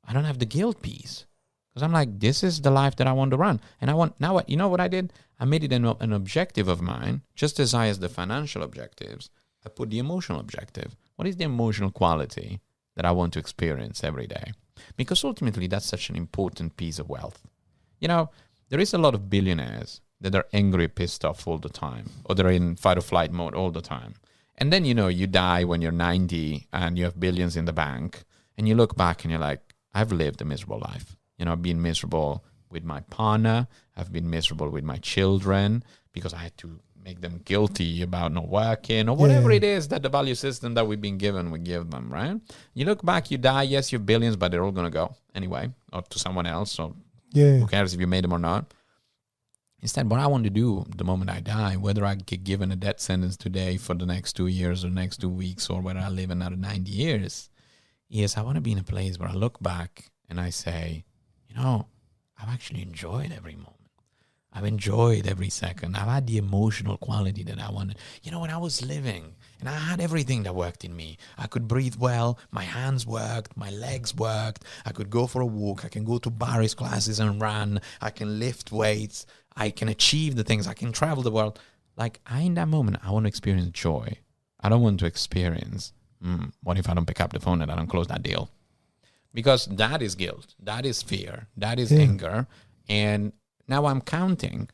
I don't have the guilt piece. Because I'm like, this is the life that I want to run. And I want, now what, what I did? I made it an objective of mine, just as high as the financial objectives. I put the emotional objective. What is the emotional quality that I want to experience every day? Because ultimately, that's such an important piece of wealth. There is a lot of billionaires that are angry, pissed off all the time, or they're in fight or flight mode all the time. And then, you die when you're 90 and you have billions in the bank, and you look back and you're like, I've lived a miserable life. I've been miserable with my partner. I've been miserable with my children because I had to make them guilty about not working or whatever it is that the value system that we've been given, we give them, right? You look back, you die, yes, you have billions, but they're all going to go anyway, or to someone else. So who cares if you made them or not? Instead, what I want to do the moment I die, whether I get given a death sentence today for the next 2 years or next 2 weeks, or whether I live another 90 years, is I want to be in a place where I look back and I say, I've actually enjoyed every moment. I've enjoyed every second. I've had the emotional quality that I wanted. When I was living and I had everything that worked in me, I could breathe well, my hands worked, my legs worked, I could go for a walk, I can go to Barry's classes and run, I can lift weights, I can achieve the things, I can travel the world. Like, in that moment, I want to experience joy. I don't want to experience, what if I don't pick up the phone and I don't close that deal? Because that is guilt, that is fear, that is anger. And now I'm counting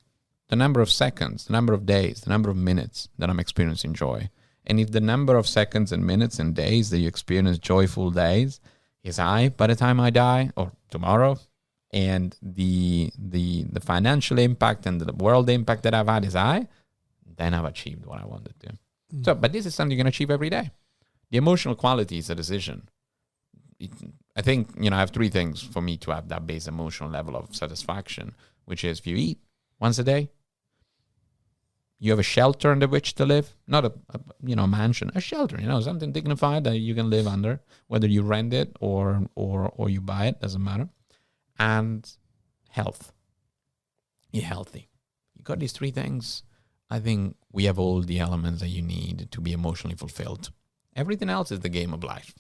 the number of seconds, the number of days, the number of minutes that I'm experiencing joy. And if the number of seconds and minutes and days that you experience joyful days is high by the time I die or tomorrow, and the financial impact and the world impact that I've had is high, then I've achieved what I wanted to. So, but this is something you can achieve every day. The emotional quality is a decision. I think, I have 3 things for me to have that base emotional level of satisfaction, which is if you eat once a day, you have a shelter under which to live, not a mansion, a shelter, something dignified that you can live under, whether you rent it or you buy it, doesn't matter. And health. You're healthy. You got these 3 things. I think we have all the elements that you need to be emotionally fulfilled. Everything else is the game of life.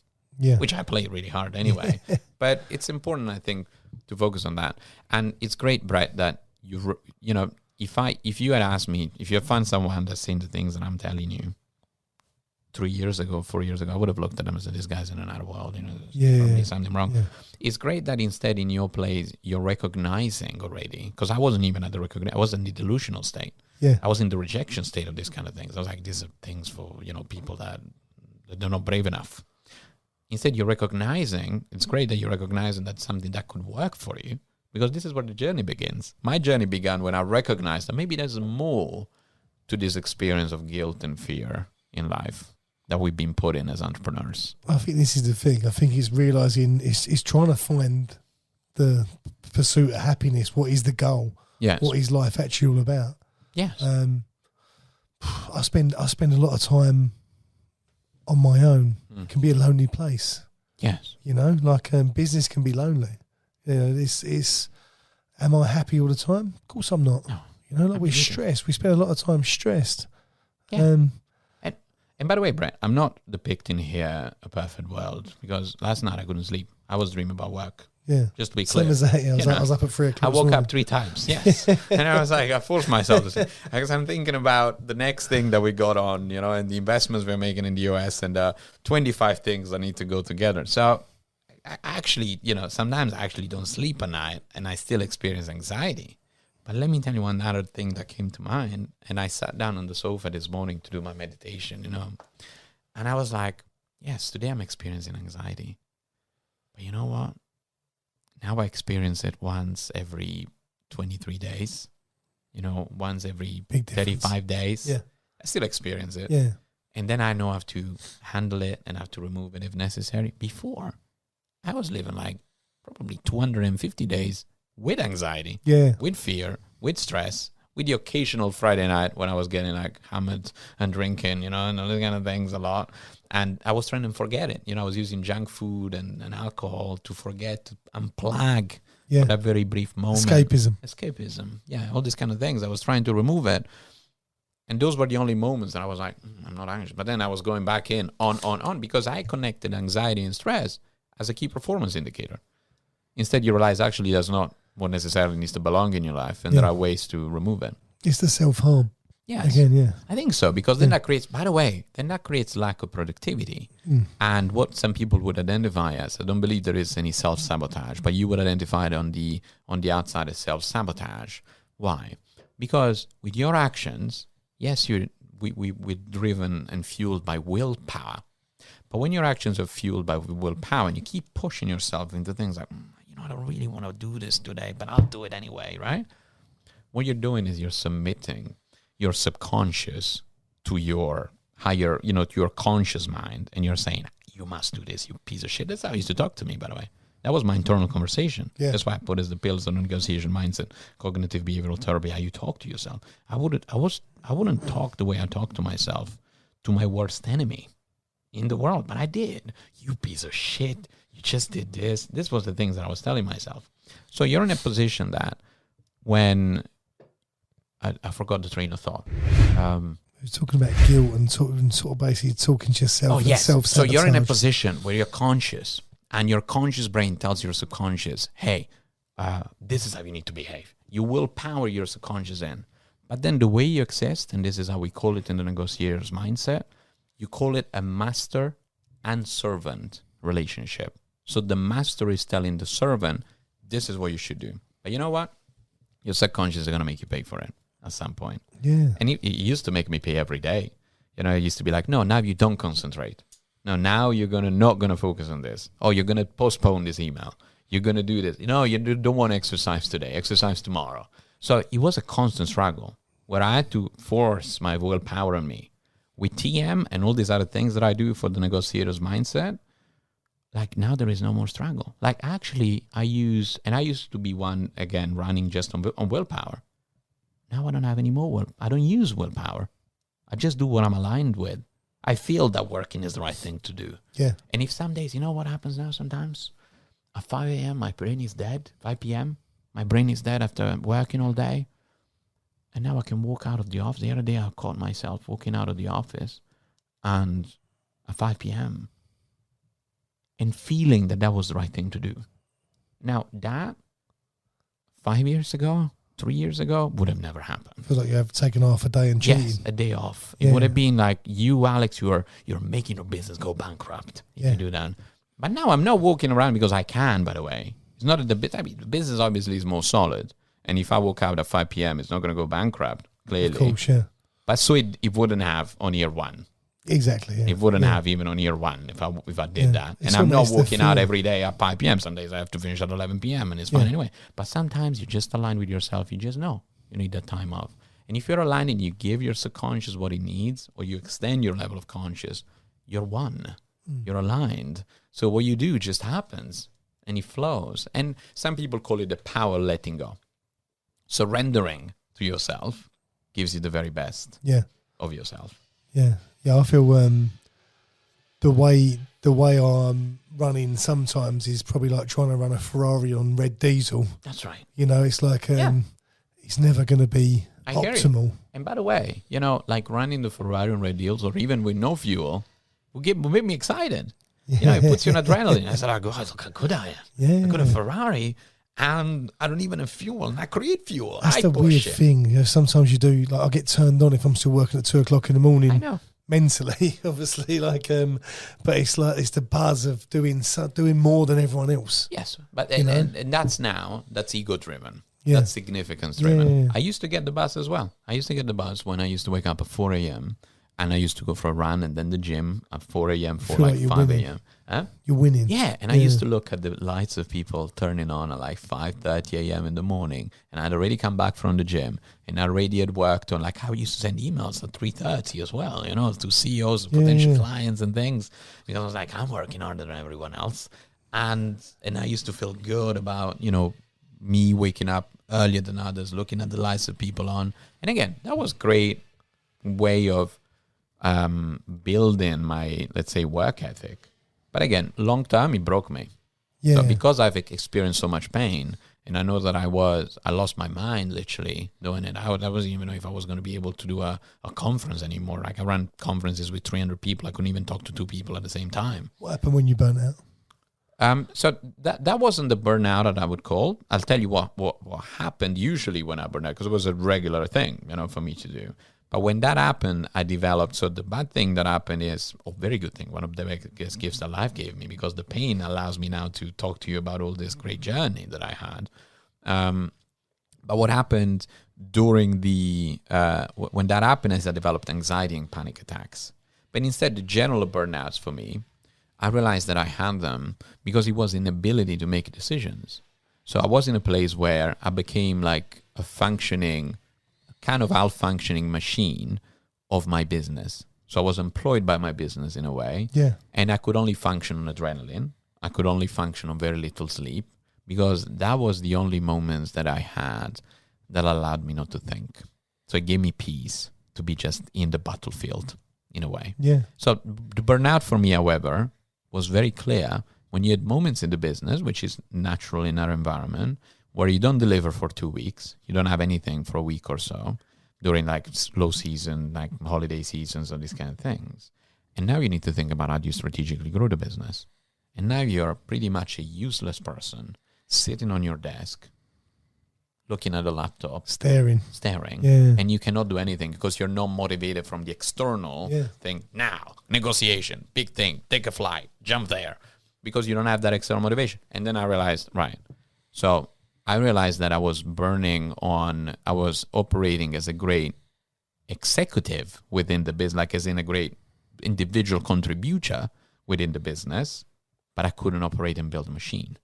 Which I play really hard anyway. But it's important, I think, to focus on that. And it's great, Brett, that if you had asked me, if you had found someone that's seen the things that I'm telling you 3 years ago, 4 years ago, I would have looked at them and said, this guy's in another world, there's probably something wrong. It's great that instead in your place, you're recognizing already, because I wasn't even at the I was in the delusional state. I was in the rejection state of these kind of things. I was like, these are things for, people that they're not brave enough. Instead, you're recognizing, it's great that you're recognizing that's something that could work for you, because this is where the journey begins. My journey began when I recognized that maybe there's more to this experience of guilt and fear in life that we've been put in as entrepreneurs. I think this is the thing. I think it's realizing, it's trying to find the pursuit of happiness. What is the goal? Yes. What is life actually all about? Yes. I spend a lot of time on my own. It can be a lonely place. Yes. Business can be lonely. It's am I happy all the time? Of course I'm not. No. We're stressed. We spend a lot of time stressed. Yeah. And by the way, Brett, I'm not depicting here a perfect world, because last night I couldn't sleep. I was dreaming about work. Yeah. Just to be clear. Same as that, I was up at 3 o'clock. I woke up 3 times, yes. And I was like, I forced myself to sleep. Because I'm thinking about the next thing that we got on, and the investments we're making in the US, and 25 things that need to go together. So I actually, sometimes I actually don't sleep at night and I still experience anxiety. But let me tell you one other thing that came to mind. And I sat down on the sofa this morning to do my meditation, and I was like, yes, today I'm experiencing anxiety. But you know what? Now I experience it once every 23 days, once every 35 days. Yeah. I still experience it. Yeah. And then I know I have to handle it and I have to remove it if necessary. Before, I was living like probably 250 days with anxiety, with fear, with stress, with the occasional Friday night when I was getting like hammered and drinking, and all those kind of things a lot. And I was trying to forget it. I was using junk food and alcohol to forget, to unplug for that very brief moment. Escapism. Yeah, all these kind of things. I was trying to remove it. And those were the only moments that I was like, I'm not anxious. But then I was going back in, on, because I connected anxiety and stress as a key performance indicator. Instead, you realize actually that's not what necessarily needs to belong in your life, and there are ways to remove it. It's the self-harm. Yes. Again, I think so, because then that creates, by the way, lack of productivity. And what some people would identify as, I don't believe there is any self-sabotage, but you would identify it on the outside as self-sabotage. Why? Because with your actions, yes, we're driven and fueled by willpower. But when your actions are fueled by willpower and you keep pushing yourself into things like, I don't really want to do this today, but I'll do it anyway, right? What you're doing is you're submitting your subconscious to your higher, to your conscious mind. And you're saying, you must do this, you piece of shit. That's how he used to talk to me, by the way. That was my internal conversation. Yeah. That's why I put as the pillars on negotiation mindset, cognitive behavioral therapy, how you talk to yourself. I wouldn't talk the way I talk to myself to my worst enemy in the world, but I did. You piece of shit. You just did this. This was the things that I was telling myself. So you're in a position that when I forgot the train of thought. You're talking about guilt and sort of basically talking to yourself. Oh, yes. Self-sabotage. So you're in a position where you're conscious and your conscious brain tells your subconscious, hey, this is how you need to behave. You will power your subconscious in. But then the way you exist, and this is how we call it in the negotiator's mindset, you call it a master and servant relationship. So the master is telling the servant, this is what you should do. But you know what? Your subconscious is going to make you pay for it at some point. Yeah. And it used to make me pay every day. It used to be like, no, now you don't concentrate. No, now you're not going to focus on this. Oh, you're going to postpone this email. You're going to do this. You don't want to exercise today. Exercise tomorrow. So it was a constant struggle where I had to force my willpower on me. With TM and all these other things that I do for the negotiator's mindset, like now there is no more struggle. Like actually I used to be one, again, running just on willpower. Now I don't have any more I don't use willpower. I just do what I'm aligned with. I feel that working is the right thing to do. Yeah. And if some days, you know what happens now sometimes? At 5 a.m., my brain is dead. 5 p.m., my brain is dead after working all day. And now I can walk out of the office. The other day I caught myself walking out of the office and at 5 p.m. and feeling that was the right thing to do. Now that 5 years ago, 3 years ago, would have never happened. I feel like you have taken half a day and cheating. Yes, a day off. It would have been like, you, Alex, you're making your business go bankrupt if you do that. But now I'm not walking around because I can, by the way. It's not the business obviously is more solid. And if I walk out at 5 p.m., it's not going to go bankrupt, clearly. Of course, yeah. But so it wouldn't have on year one. Exactly, yeah. It wouldn't have even on year one if I did that. And I'm not walking out every day at 5 p.m. Some days I have to finish at 11 p.m. and it's fine anyway. But sometimes you just align with yourself. You just know you need that time off. And if you're aligned and you give your subconscious what it needs, or you extend your level of conscious, you're one. You're aligned. So what you do just happens and it flows. And some people call it the power letting go. Surrendering to yourself gives you the very best of yourself. Yeah. Yeah, I feel the way I'm running sometimes is probably like trying to run a Ferrari on red diesel. That's right. It's like it's never going to be optimal. And by the way, like running the Ferrari on red diesel or even with no fuel will make me excited. It puts you on adrenaline. I said, oh, God, look how good I am. Yeah. I got a Ferrari and I don't even have fuel and I create fuel. That's the weird thing. Sometimes you do, like I get turned on if I'm still working at 2 o'clock in the morning. I know. Mentally, obviously, but it's like it's the buzz of doing more than everyone else. Yes, but and that's ego driven. Yeah. That's significance driven. Yeah. I used to get the buzz as well. I used to get the buzz when I used to wake up at 4 a.m. and I used to go for a run and then the gym at 4 a.m. for like 5 a.m. Huh? You're winning. Yeah, and I used to look at the lights of people turning on at like 5:30 a.m. in the morning, and I'd already come back from the gym, and I already had worked on, like, how I used to send emails at 3:30 as well, to CEOs, potential clients and things, because I was like, I'm working harder than everyone else, and I used to feel good about, me waking up earlier than others, looking at the lights of people on, and again, that was great way of building my, let's say, work ethic. But again, long term, it broke me. Yeah. So because I've experienced so much pain, and I know that I lost my mind literally doing it. I wasn't even know if I was going to be able to do a conference anymore. Like I ran conferences with 300 people. I couldn't even talk to 2 people at the same time. What happened when you burnt out? So that wasn't the burnout that I would call. I'll tell you what happened usually when I burned out, because it was a regular thing, for me to do. But when that happened, I developed. So the bad thing that happened is a very good thing. One of the biggest gifts that life gave me, because the pain allows me now to talk to you about all this great journey that I had. But what happened during when that happened is I developed anxiety and panic attacks. But instead, the general burnouts for me, I realized that I had them because it was inability to make decisions. So I was in a place where I became like a functioning, kind of malfunctioning machine of my business. So I was employed by my business in a way. Yeah. And I could only function on adrenaline. I could only function on very little sleep because that was the only moments that I had that allowed me not to think. So it gave me peace to be just in the battlefield in a way. Yeah. So the burnout for me, however, was very clear when you had moments in the business, which is natural in our environment, where you don't deliver for 2 weeks, you don't have anything for a week or so during like slow season, like holiday seasons or these kind of things. And now you need to think about how do you strategically grow the business. And now you're pretty much a useless person sitting on your desk, looking at a laptop, Staring. yeah. And you cannot do anything because you're not motivated from the external thing. Now, negotiation, big thing, take a flight, jump there, because you don't have that external motivation. And then I realized, so I realized that I was I was operating as a great executive within the business, like as in a great individual contributor within the business, but I couldn't operate and build a machine.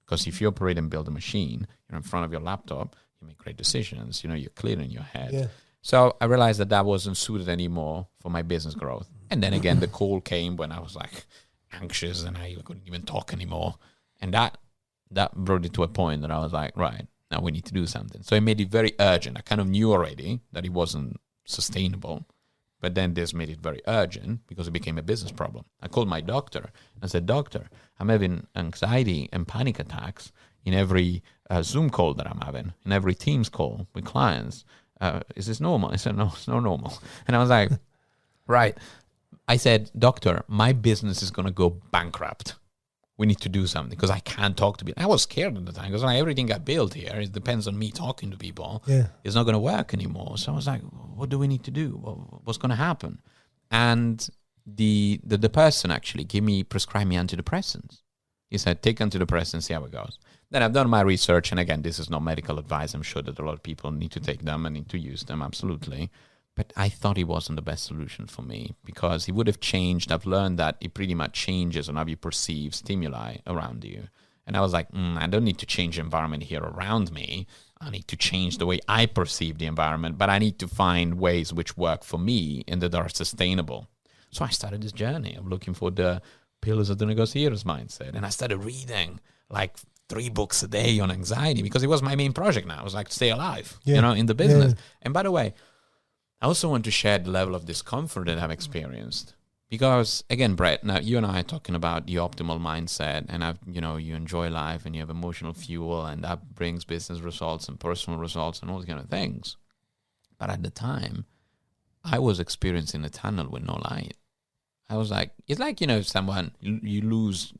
Because if you operate and build a machine, you're in front of your laptop, you make great decisions, you're clear in your head. Yeah. So I realized that wasn't suited anymore for my business growth. And then again, the call came when I was like anxious and I couldn't even talk anymore. And that brought it to a point that I was like, right, now we need to do something. So I made it very urgent. I kind of knew already that it wasn't sustainable. But then this made it very urgent because it became a business problem. I called my doctor and I said, Doctor, I'm having anxiety and panic attacks in every Zoom call that I'm having, in every Teams call with clients. Is this normal? I said, no, it's not normal. And I was like, right. I said, Doctor, my business is going to go bankrupt. We need to do something because I can't talk to people. I was scared at the time because everything I built here, it depends on me talking to people. Yeah. It's not going to work anymore. So I was like, what do we need to do? What's going to happen? And the person actually prescribed me antidepressants. He said, take antidepressants, see how it goes. Then I've done my research. And again, this is not medical advice. I'm sure that a lot of people need to take them and need to use them. Absolutely. But I thought it wasn't the best solution for me because it would have changed. I've learned that it pretty much changes on how you perceive stimuli around you. And I was like, I don't need to change the environment here around me. I need to change the way I perceive the environment, but I need to find ways which work for me and that are sustainable. So I started this journey of looking for the pillars of the negotiator's mindset. And I started reading like 3 books a day on anxiety because it was my main project now. It was like to stay alive, in the business. Yeah. And by the way, I also want to share the level of discomfort that I've experienced because, again, Brett, now you and I are talking about the optimal mindset and you enjoy life and you have emotional fuel and that brings business results and personal results and all those kind of things. But at the time, I was experiencing a tunnel with no light. I was like, it's like, if someone, you lose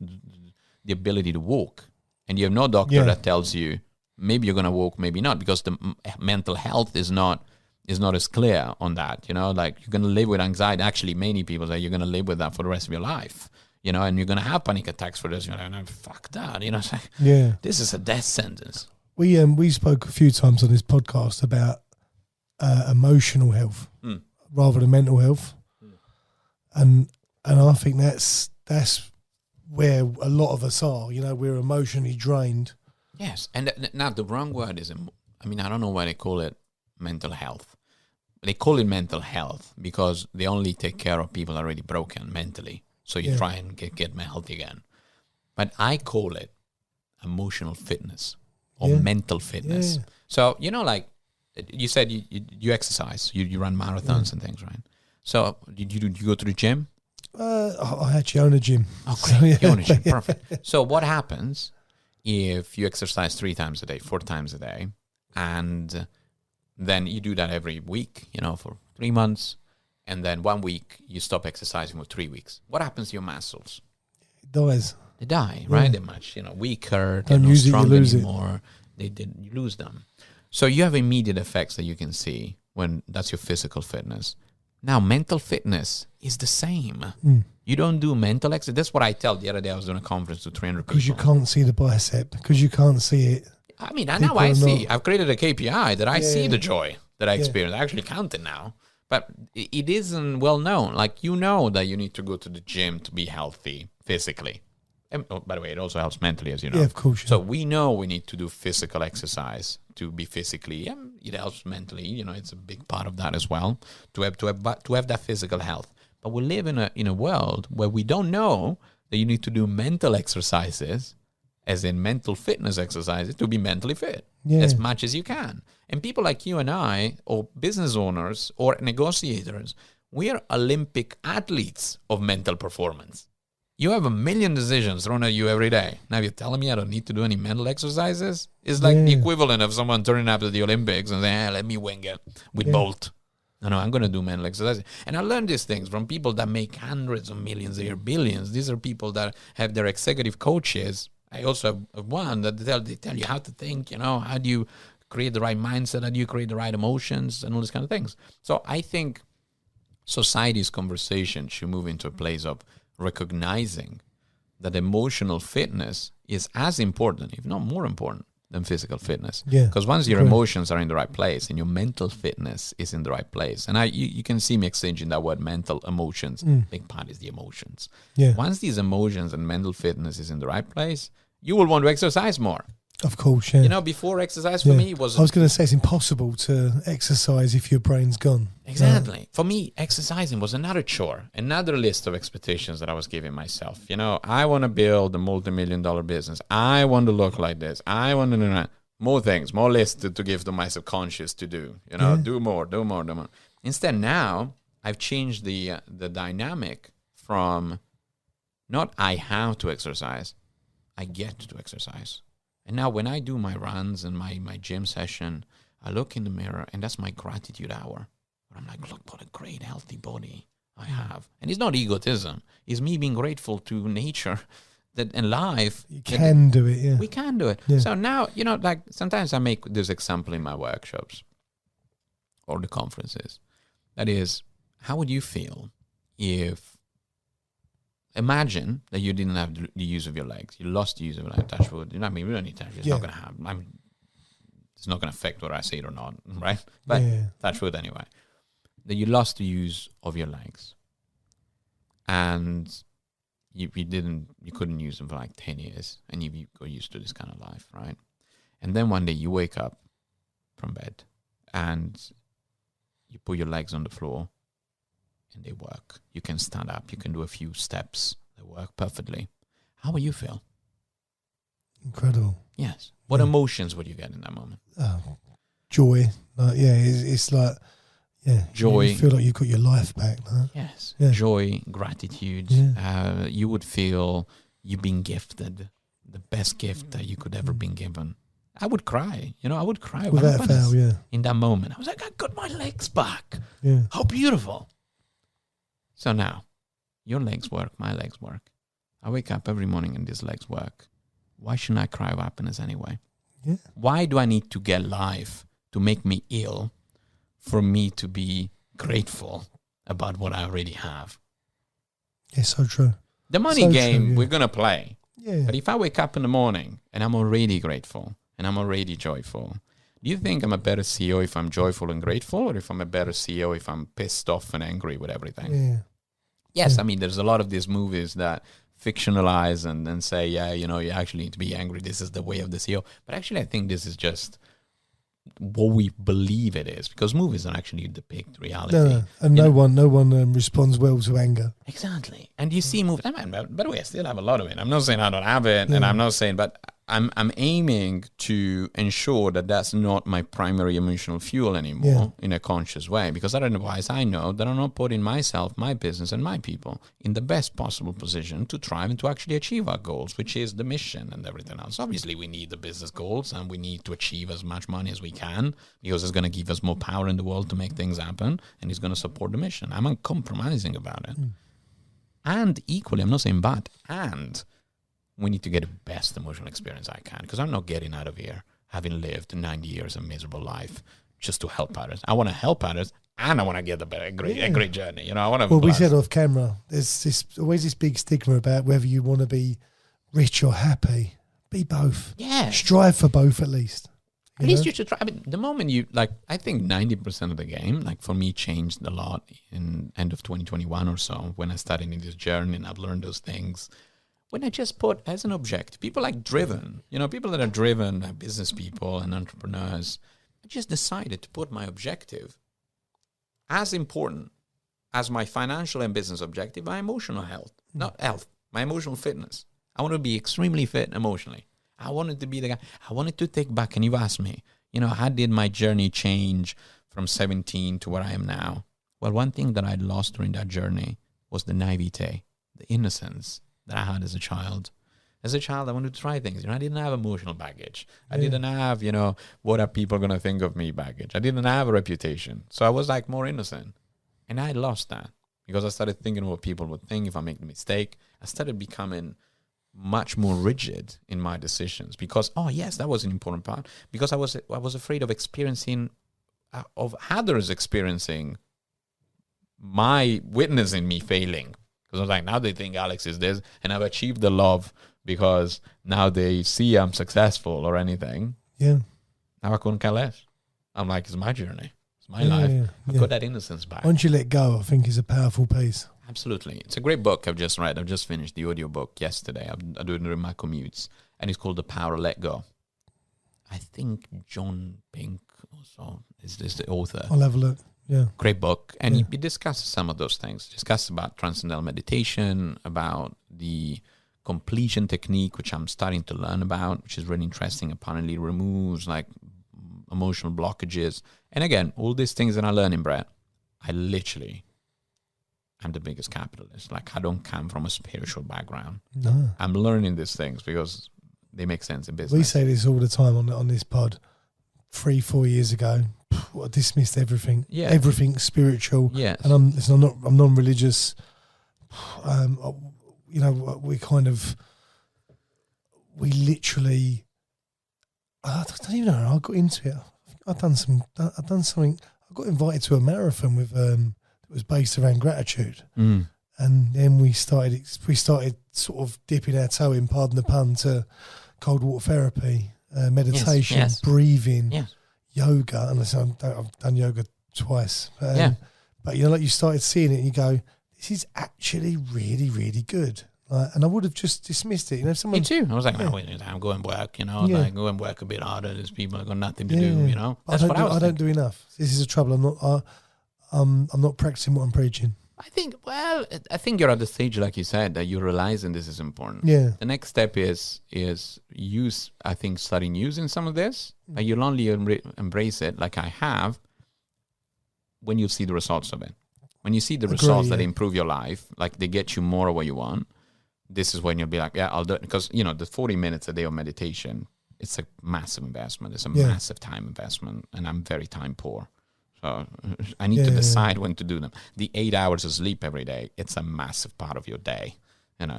the ability to walk and you have no doctor that tells you maybe you're going to walk, maybe not, because the mental health is not as clear on that, like you're going to live with anxiety. Actually, many people say you're going to live with that for the rest of your life, and you're going to have panic attacks for this. Fuck that, it's like, this is a death sentence. We spoke a few times on this podcast about emotional health rather than mental health. And I think that's where a lot of us are, we're emotionally drained. Yes. And now the wrong word is, I don't know why they call it mental health. They call it mental health because they only take care of people already broken mentally. So you try and get healthy again. But I call it emotional fitness or mental fitness. Yeah. So, like you said, you exercise, you run marathons and things, right? So did you go to the gym? I actually own a gym. Oh, great. You own a gym. Perfect. So what happens if you exercise 3 times a day, 4 times a day, and then you do that every week, for 3 months, and then 1 week you stop exercising for 3 weeks? What happens to your muscles? It dies. They die, right? They're much, weaker. They're not strong anymore. You lose them. So you have immediate effects that you can see when that's your physical fitness. Now, mental fitness is the same. You don't do mental exercise. That's what I tell. The other day I was doing a conference to 300 people. Because you can't see the bicep. Because you can't see it. I mean, now People I are see. not- I've created a KPI that I see Yeah. the joy that I experience. I actually count it now. But it isn't well known. Like, you know that you need to go to the gym to be healthy physically. And, oh, by the way, it also helps mentally, as you know. Yeah, of course. Yeah. So we know we need to do physical exercise to be physically. It helps mentally. You know, it's a big part of that as well. To have that physical health. But we live in a world where we don't know that you need to do mental exercises, as in mental fitness exercises, to be mentally fit as much as you can. And people like you and I, or business owners, or negotiators, we are Olympic athletes of mental performance. You have a million decisions thrown at you every day. Now you're telling me I don't need to do any mental exercises? It's like the equivalent of someone turning up to the Olympics and saying, let me wing it with Bolt. No, I'm going to do mental exercises. And I learned these things from people that make hundreds of millions a year, billions. These are people that have their executive coaches. I also have one that they tell you how to think, how do you create the right mindset, how do you create the right emotions, and all these kind of things. So I think society's conversation should move into a place of recognizing that emotional fitness is as important, if not more important, than physical fitness. Because once your emotions are in the right place and your mental fitness is in the right place, and you can see me exchanging that word mental emotions, big part is the emotions. Once these emotions and mental fitness is in the right place, you will want to exercise more. Of course, yeah. Before exercise for me was... I was going to say it's impossible to exercise if your brain's gone. Exactly. For me, exercising was another chore, another list of expectations that I was giving myself. I want to build a multi-million-dollar business. I want to look like this. I want to do that. More things, more lists to give to my subconscious to do. Do more. Instead, now, I've changed the dynamic from not I have to exercise, I get to exercise. And now when I do my runs and my gym session, I look in the mirror and that's my gratitude hour. Where I'm like, look what a great healthy body I have. And it's not egotism. It's me being grateful to nature and life. You can do it, yeah. We can do it. Yeah. So now, like sometimes I make this example in my workshops or the conferences. That is, how would you feel if... Imagine that you didn't have the use of your legs. You lost the use of your legs. Touch wood. We don't need touch. It's not going to happen. It's not going to affect whether I say it or not, right? But touch wood anyway. That you lost the use of your legs, and you couldn't use them for like 10 years, and you got used to this kind of life, right? And then one day you wake up from bed, and you put your legs on the floor. And they work. You can stand up. You can do a few steps. They work perfectly. How will you feel? Incredible. Yes. What emotions would you get in that moment? Joy. It's like, joy. You feel like you've got your life back. No? Yes. Yeah. Joy, gratitude. Yeah. You would feel you've been gifted the best gift that you could ever been given. I would cry. I would cry. Without fail, yeah. In that moment. I was like, I got my legs back. Yeah. How beautiful. So now, your legs work, my legs work. I wake up every morning and these legs work. Why shouldn't I cry of happiness anyway? Yeah. Why do I need to get life to make me ill for me to be grateful about what I already have? Yeah, so true. The money game, we're going to play. Yeah. But if I wake up in the morning and I'm already grateful and I'm already joyful, do you think I'm a better CEO if I'm joyful and grateful, or if I'm a better CEO if I'm pissed off and angry with everything? Yeah. Yes, I mean, there's a lot of these movies that fictionalize and then say, you actually need to be angry. This is the way of the CEO. But actually, I think this is just what we believe it is, because movies don't actually depict reality. No. And no one responds well to anger. Exactly. And you see movies. By the way, I still have a lot of it. I'm not saying I don't have it, and I'm not saying, but I'm aiming to ensure that that's not my primary emotional fuel anymore in a conscious way, because otherwise I know that I'm not putting myself, my business, and my people in the best possible position to thrive and to actually achieve our goals, which is the mission and everything else. Obviously, we need the business goals and we need to achieve as much money as we can, because it's going to give us more power in the world to make things happen, and it's going to support the mission. I'm uncompromising about it. And equally, I'm not saying but, and we need to get the best emotional experience I can, because I'm not getting out of here having lived 90 years of miserable life just to help others. I want to help others, and I want to get a great journey. I want to. Well, we said off camera, there's always this big stigma about whether you want to be rich or happy, Be both. Yeah. Strive for both at least. At least you should try. I mean, the moment you, like, I think 90% of the game, like for me, changed a lot in end of 2021 or so when I started in this journey and I've learned those things. When I just put as an objective, people like driven, people that are driven, like business people and entrepreneurs, I just decided to put my objective as important as my financial and business objective, my emotional health, not health, my emotional fitness. I want to be extremely fit emotionally. I wanted to be the guy. I wanted to take back, and you've asked me, how did my journey change from 17 to where I am now? Well, one thing that I lost during that journey was the naivete, the innocence that I had as a child. As a child, I wanted to try things. I didn't have emotional baggage. I didn't have, what are people going to think of me baggage. I didn't have a reputation. So I was like more innocent. And I lost that because I started thinking what people would think if I make a mistake. I started becoming much more rigid in my decisions because, that was an important part, because I was afraid of experiencing, of others experiencing my witnessing me failing. Because I was like, now they think Alex is this, and I've achieved the love because now they see I'm successful or anything. Yeah. Now I couldn't care less. I'm like, it's my journey. It's my life. Yeah. I've got that innocence back. Once you let go, I think is a powerful piece. Absolutely. It's a great book I've just read. I've just finished the audiobook yesterday. I do it during my commutes. And it's called The Power to Let Go. I think John Pink also is the author. I'll have a look. Yeah. Great book. And he discusses some of those things. Discusses about transcendental meditation, about the completion technique, which I'm starting to learn about, which is really interesting. Apparently removes like emotional blockages. And again, all these things that I learn in Brett, I'm the biggest capitalist. Like, I don't come from a spiritual background. No. I'm learning these things because they make sense in business. We say this all the time on this pod. 3-4 years ago, I dismissed everything. Yeah. Everything spiritual. Yes. And I'm non-religious. We literally, I don't even know how I got into it. I've done something. I got invited to a marathon with that was based around gratitude, and then we started sort of dipping our toe in, pardon the pun, to cold water therapy, meditation, breathing, yoga. And I've done yoga twice, but you started seeing it, and you go, this is actually really, really good. And I would have just dismissed it. Someone. Me too. I was like, I'm going to work, like go and work a bit harder. There's people that got nothing to do, That's what I was thinking. don't do enough. This is the trouble. I'm not practicing what I'm preaching. I think you're at the stage, like you said, that you're realizing this is important. Yeah. The next step is starting using some of this. Like, you'll only embrace it, like I have, when you see the results of it. When you see the results that improve your life, like they get you more of what you want, this is when you'll be like, yeah, I'll do it. Because, the 40 minutes a day of meditation, it's a massive investment. It's a massive time investment. And I'm very time poor. So I need to decide when to do them. The 8 hours of sleep every day, it's a massive part of your day.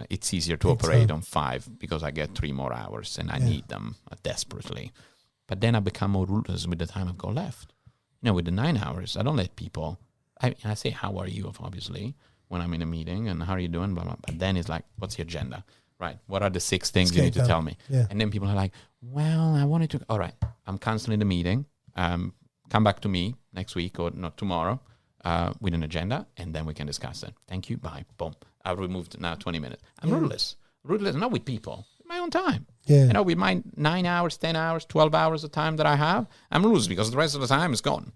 It's easier to operate on 5 because I get 3 more hours and I need them desperately. But then I become more ruthless with the time I've got left. With the 9 hours, I don't let people... I say, how are you, obviously, when I'm in a meeting, and how are you doing, blah, blah. But then it's like, what's the agenda? Right. What are the 6 things you need to tell me? Yeah. And then people are like, well, I wanted to... All right, I'm canceling the meeting. Come back to me next week or not tomorrow with an agenda, and then we can discuss it. Thank you. Bye. Boom. I've removed now 20 minutes. I'm ruthless. Ruthless, not with people. My own time. Yeah. With my 9 hours, 10 hours, 12 hours of time that I have, I'm ruthless because the rest of the time is gone.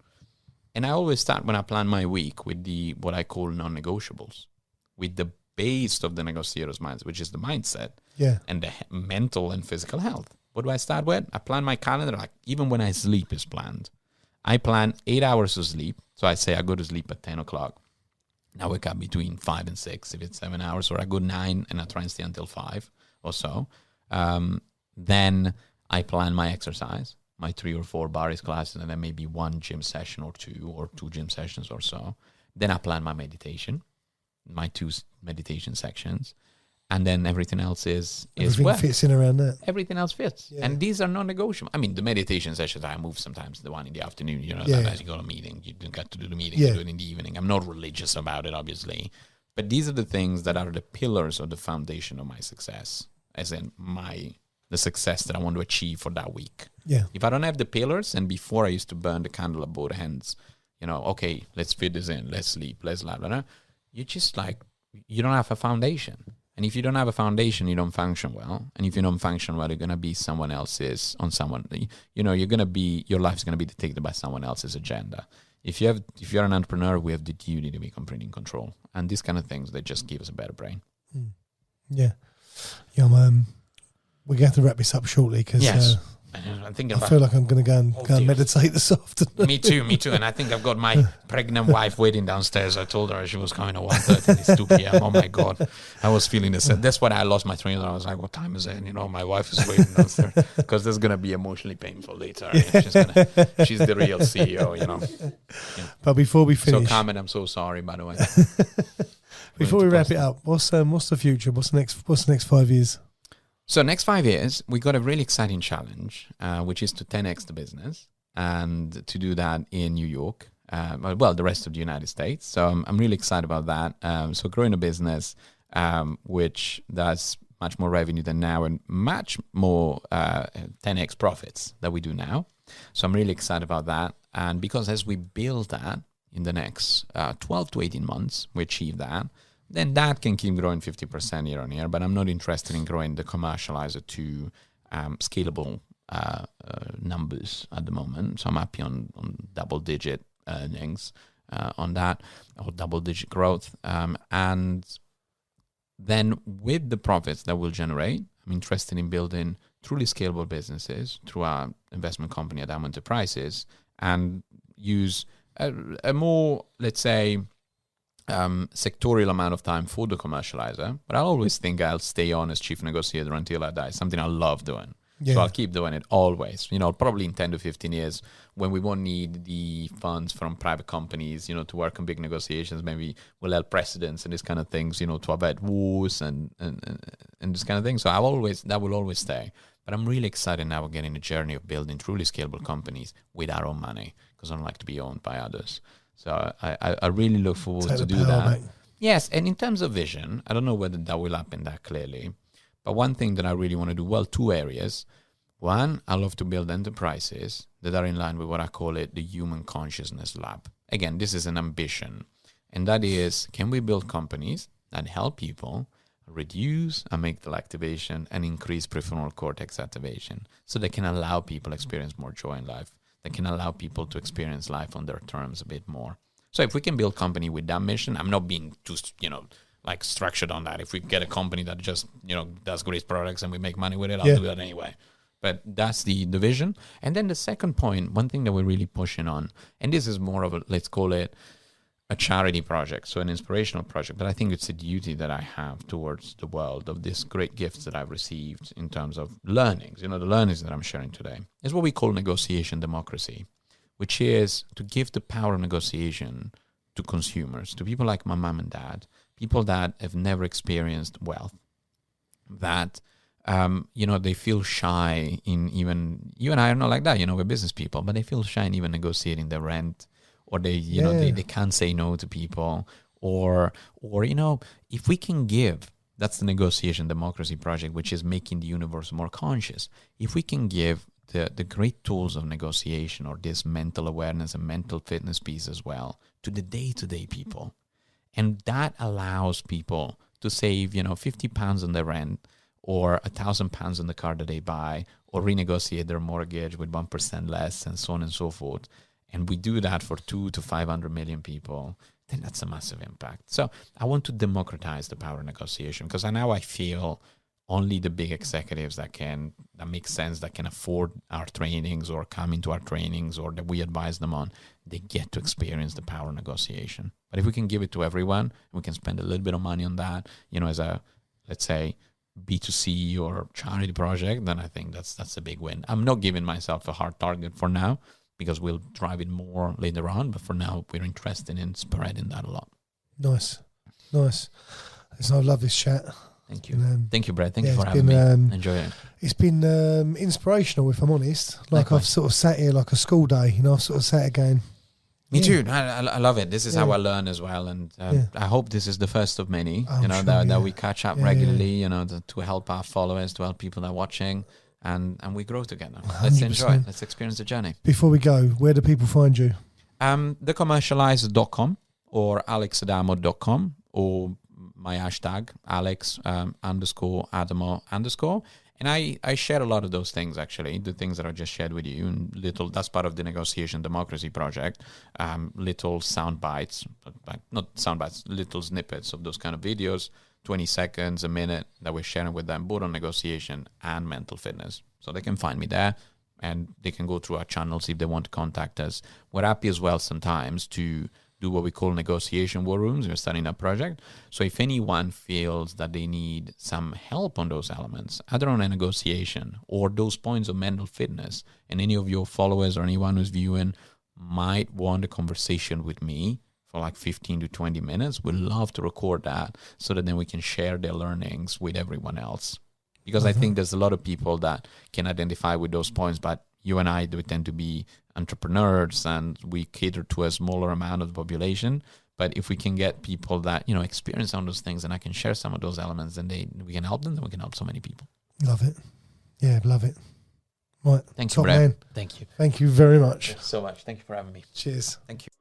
And I always start when I plan my week with what I call non-negotiables, with the base of the negotiator's mindset, which is the mindset and the mental and physical health. What do I start with? I plan my calendar, like even when I sleep is planned. I plan 8 hours of sleep. So I say I go to sleep at 10 o'clock. I wake up between 5 and 6 if it's 7 hours, or I go 9 and I try and stay until 5 or so. Then I plan my exercise. My 3 or 4 Barry's classes, and then maybe 1 gym session or 2 gym sessions or so. Then I plan my meditation, my 2 meditation sections, and then everything else is everything fits in around that. Everything else fits, and these are non-negotiable. I mean, the meditation sessions I move sometimes the one in the afternoon. As you go to a meeting, you don't get to do the meeting. You do it in the evening. I'm not religious about it, obviously, but these are the things that are the pillars or the foundation of my success, as in my the success that I want to achieve for that week. Yeah. If I don't have the pillars, and before I used to burn the candle at both ends, okay, let's fit this in, let's sleep, let's blah, blah, blah. You just you don't have a foundation. And if you don't have a foundation, you don't function well. And if you don't function well, you're going to be someone else's, you're going to be, your life's going to be dictated by someone else's agenda. If you're an entrepreneur, we have the duty to be completely in control. And these kind of things, they just give us a better brain. Yeah. Yeah. We're going to have to wrap this up shortly because yes. I feel like I'm going to go and meditate this afternoon. Me too. And I think I've got my pregnant wife waiting downstairs. I told her she was coming at 1:30. It's 2 p.m. Oh my God. I was feeling this. That's why I lost my train. I was like, what time is it? My wife is waiting downstairs because this is going to be emotionally painful later. She's the real CEO, Yeah. But before we finish. So Carmen, I'm so sorry, by the way. Before we wrap it up, what's the future? What's the next 5 years? So next 5 years, we got a really exciting challenge, which is to 10x the business and to do that in New York, the rest of the United States. So I'm really excited about that. So growing a business which does much more revenue than now and much more 10x profits that we do now. So I'm really excited about that. And because as we build that in the next 12 to 18 months, we achieve that, then that can keep growing 50% year on year. But I'm not interested in growing the commercializer to scalable numbers at the moment. So I'm happy on double-digit earnings on that, or double-digit growth. And then with the profits that we'll generate, I'm interested in building truly scalable businesses through our investment company, Adamo Enterprises, and use a more, let's say, sectorial amount of time for the commercializer, but I always think I'll stay on as chief negotiator until I die. Something I love doing. Yeah. So I'll keep doing it always. Probably in 10 to 15 years when we won't need the funds from private companies, to work on big negotiations. Maybe we'll help presidents and these kind of things, to avoid wars and this kind of thing. So that will always stay. But I'm really excited now again in the journey of building truly scalable companies with our own money, because I don't like to be owned by others. So I really look forward to do that. Mate. Yes, and in terms of vision, I don't know whether that will happen that clearly, but one thing that I really want to do, two areas. One, I love to build enterprises that are in line with what I call it the human consciousness lab. Again, this is an ambition, and that is, can we build companies that help people reduce amygdala activation and increase prefrontal cortex activation so they can allow people experience more joy in life? That can allow people to experience life on their terms a bit more. So if we can build a company with that mission, I'm not being too, structured on that. If we get a company that just, does great products and we make money with it, I'll do that anyway. But that's the vision. And then the second point, one thing that we're really pushing on, and this is more of a, let's call it a charity project, so an inspirational project, but I think it's a duty that I have towards the world of these great gifts that I've received in terms of learnings, the learnings that I'm sharing today, is what we call negotiation democracy, which is to give the power of negotiation to consumers, to people like my mom and dad, people that have never experienced wealth, that, they feel shy in even, you and I are not like that, we're business people, but they feel shy in even negotiating their rent, or they can't say no to people, or if we can give, that's the negotiation democracy project, which is making the universe more conscious. If we can give the great tools of negotiation, or this mental awareness and mental fitness piece as well, to the day-to-day people, and that allows people to save, £50 on their rent, or £1,000 on the car that they buy, or renegotiate their mortgage with 1% less, and so on and so forth. And we do that for 200 to 500 million people, then that's a massive impact. So I want to democratize the power of negotiation, because now I feel only the big executives that make sense, that can afford our trainings or come into our trainings or that we advise them on, they get to experience the power of negotiation. But if we can give it to everyone, we can spend a little bit of money on that, as a, let's say, B2C or charity project, then I think that's a big win. I'm not giving myself a hard target for now, because we'll drive it more later on. But for now, we're interested in spreading that a lot. Nice. I love this chat. Thank you. Thank you, Brett. Thank you for having me. Enjoy it. It's been inspirational, if I'm honest. I've sort of sat here like a school day. I've sort of sat again. Me too. I love it. This is how I learn as well. And I hope this is the first of many, that we catch up regularly, to help our followers, to help people that are watching. and we grow together. Let's 100%. enjoy it. Let's experience the journey. Before we go, where do people find you? Thecommercializer.com or alexadamo.com or my hashtag Alex _Adamo _. And I share a lot of those things, actually, the things that I just shared with you. And that's part of the Negotiation Democracy Project. Little sound bites, not sound bites, little snippets of those kind of videos, 20 seconds, a minute, that we're sharing with them, both on negotiation and mental fitness. So they can find me there, and they can go through our channels if they want to contact us. We're happy as well sometimes to do what we call negotiation war rooms. We're starting a project. So if anyone feels that they need some help on those elements, either on a negotiation or those points of mental fitness, and any of your followers or anyone who's viewing might want a conversation with me for like 15 to 20 minutes, we'd love to record that so that then we can share their learnings with everyone else. Because I think there's a lot of people that can identify with those points, but you and I do tend to be entrepreneurs and we cater to a smaller amount of the population. But if we can get people that, experience some of those things and I can share some of those elements, then we can help them, then we can help so many people. Love it. Yeah, love it. Right. Thank you, Top Brad. man. Thank you. Thank you very much. Thank you so much. Thank you for having me. Cheers. Thank you.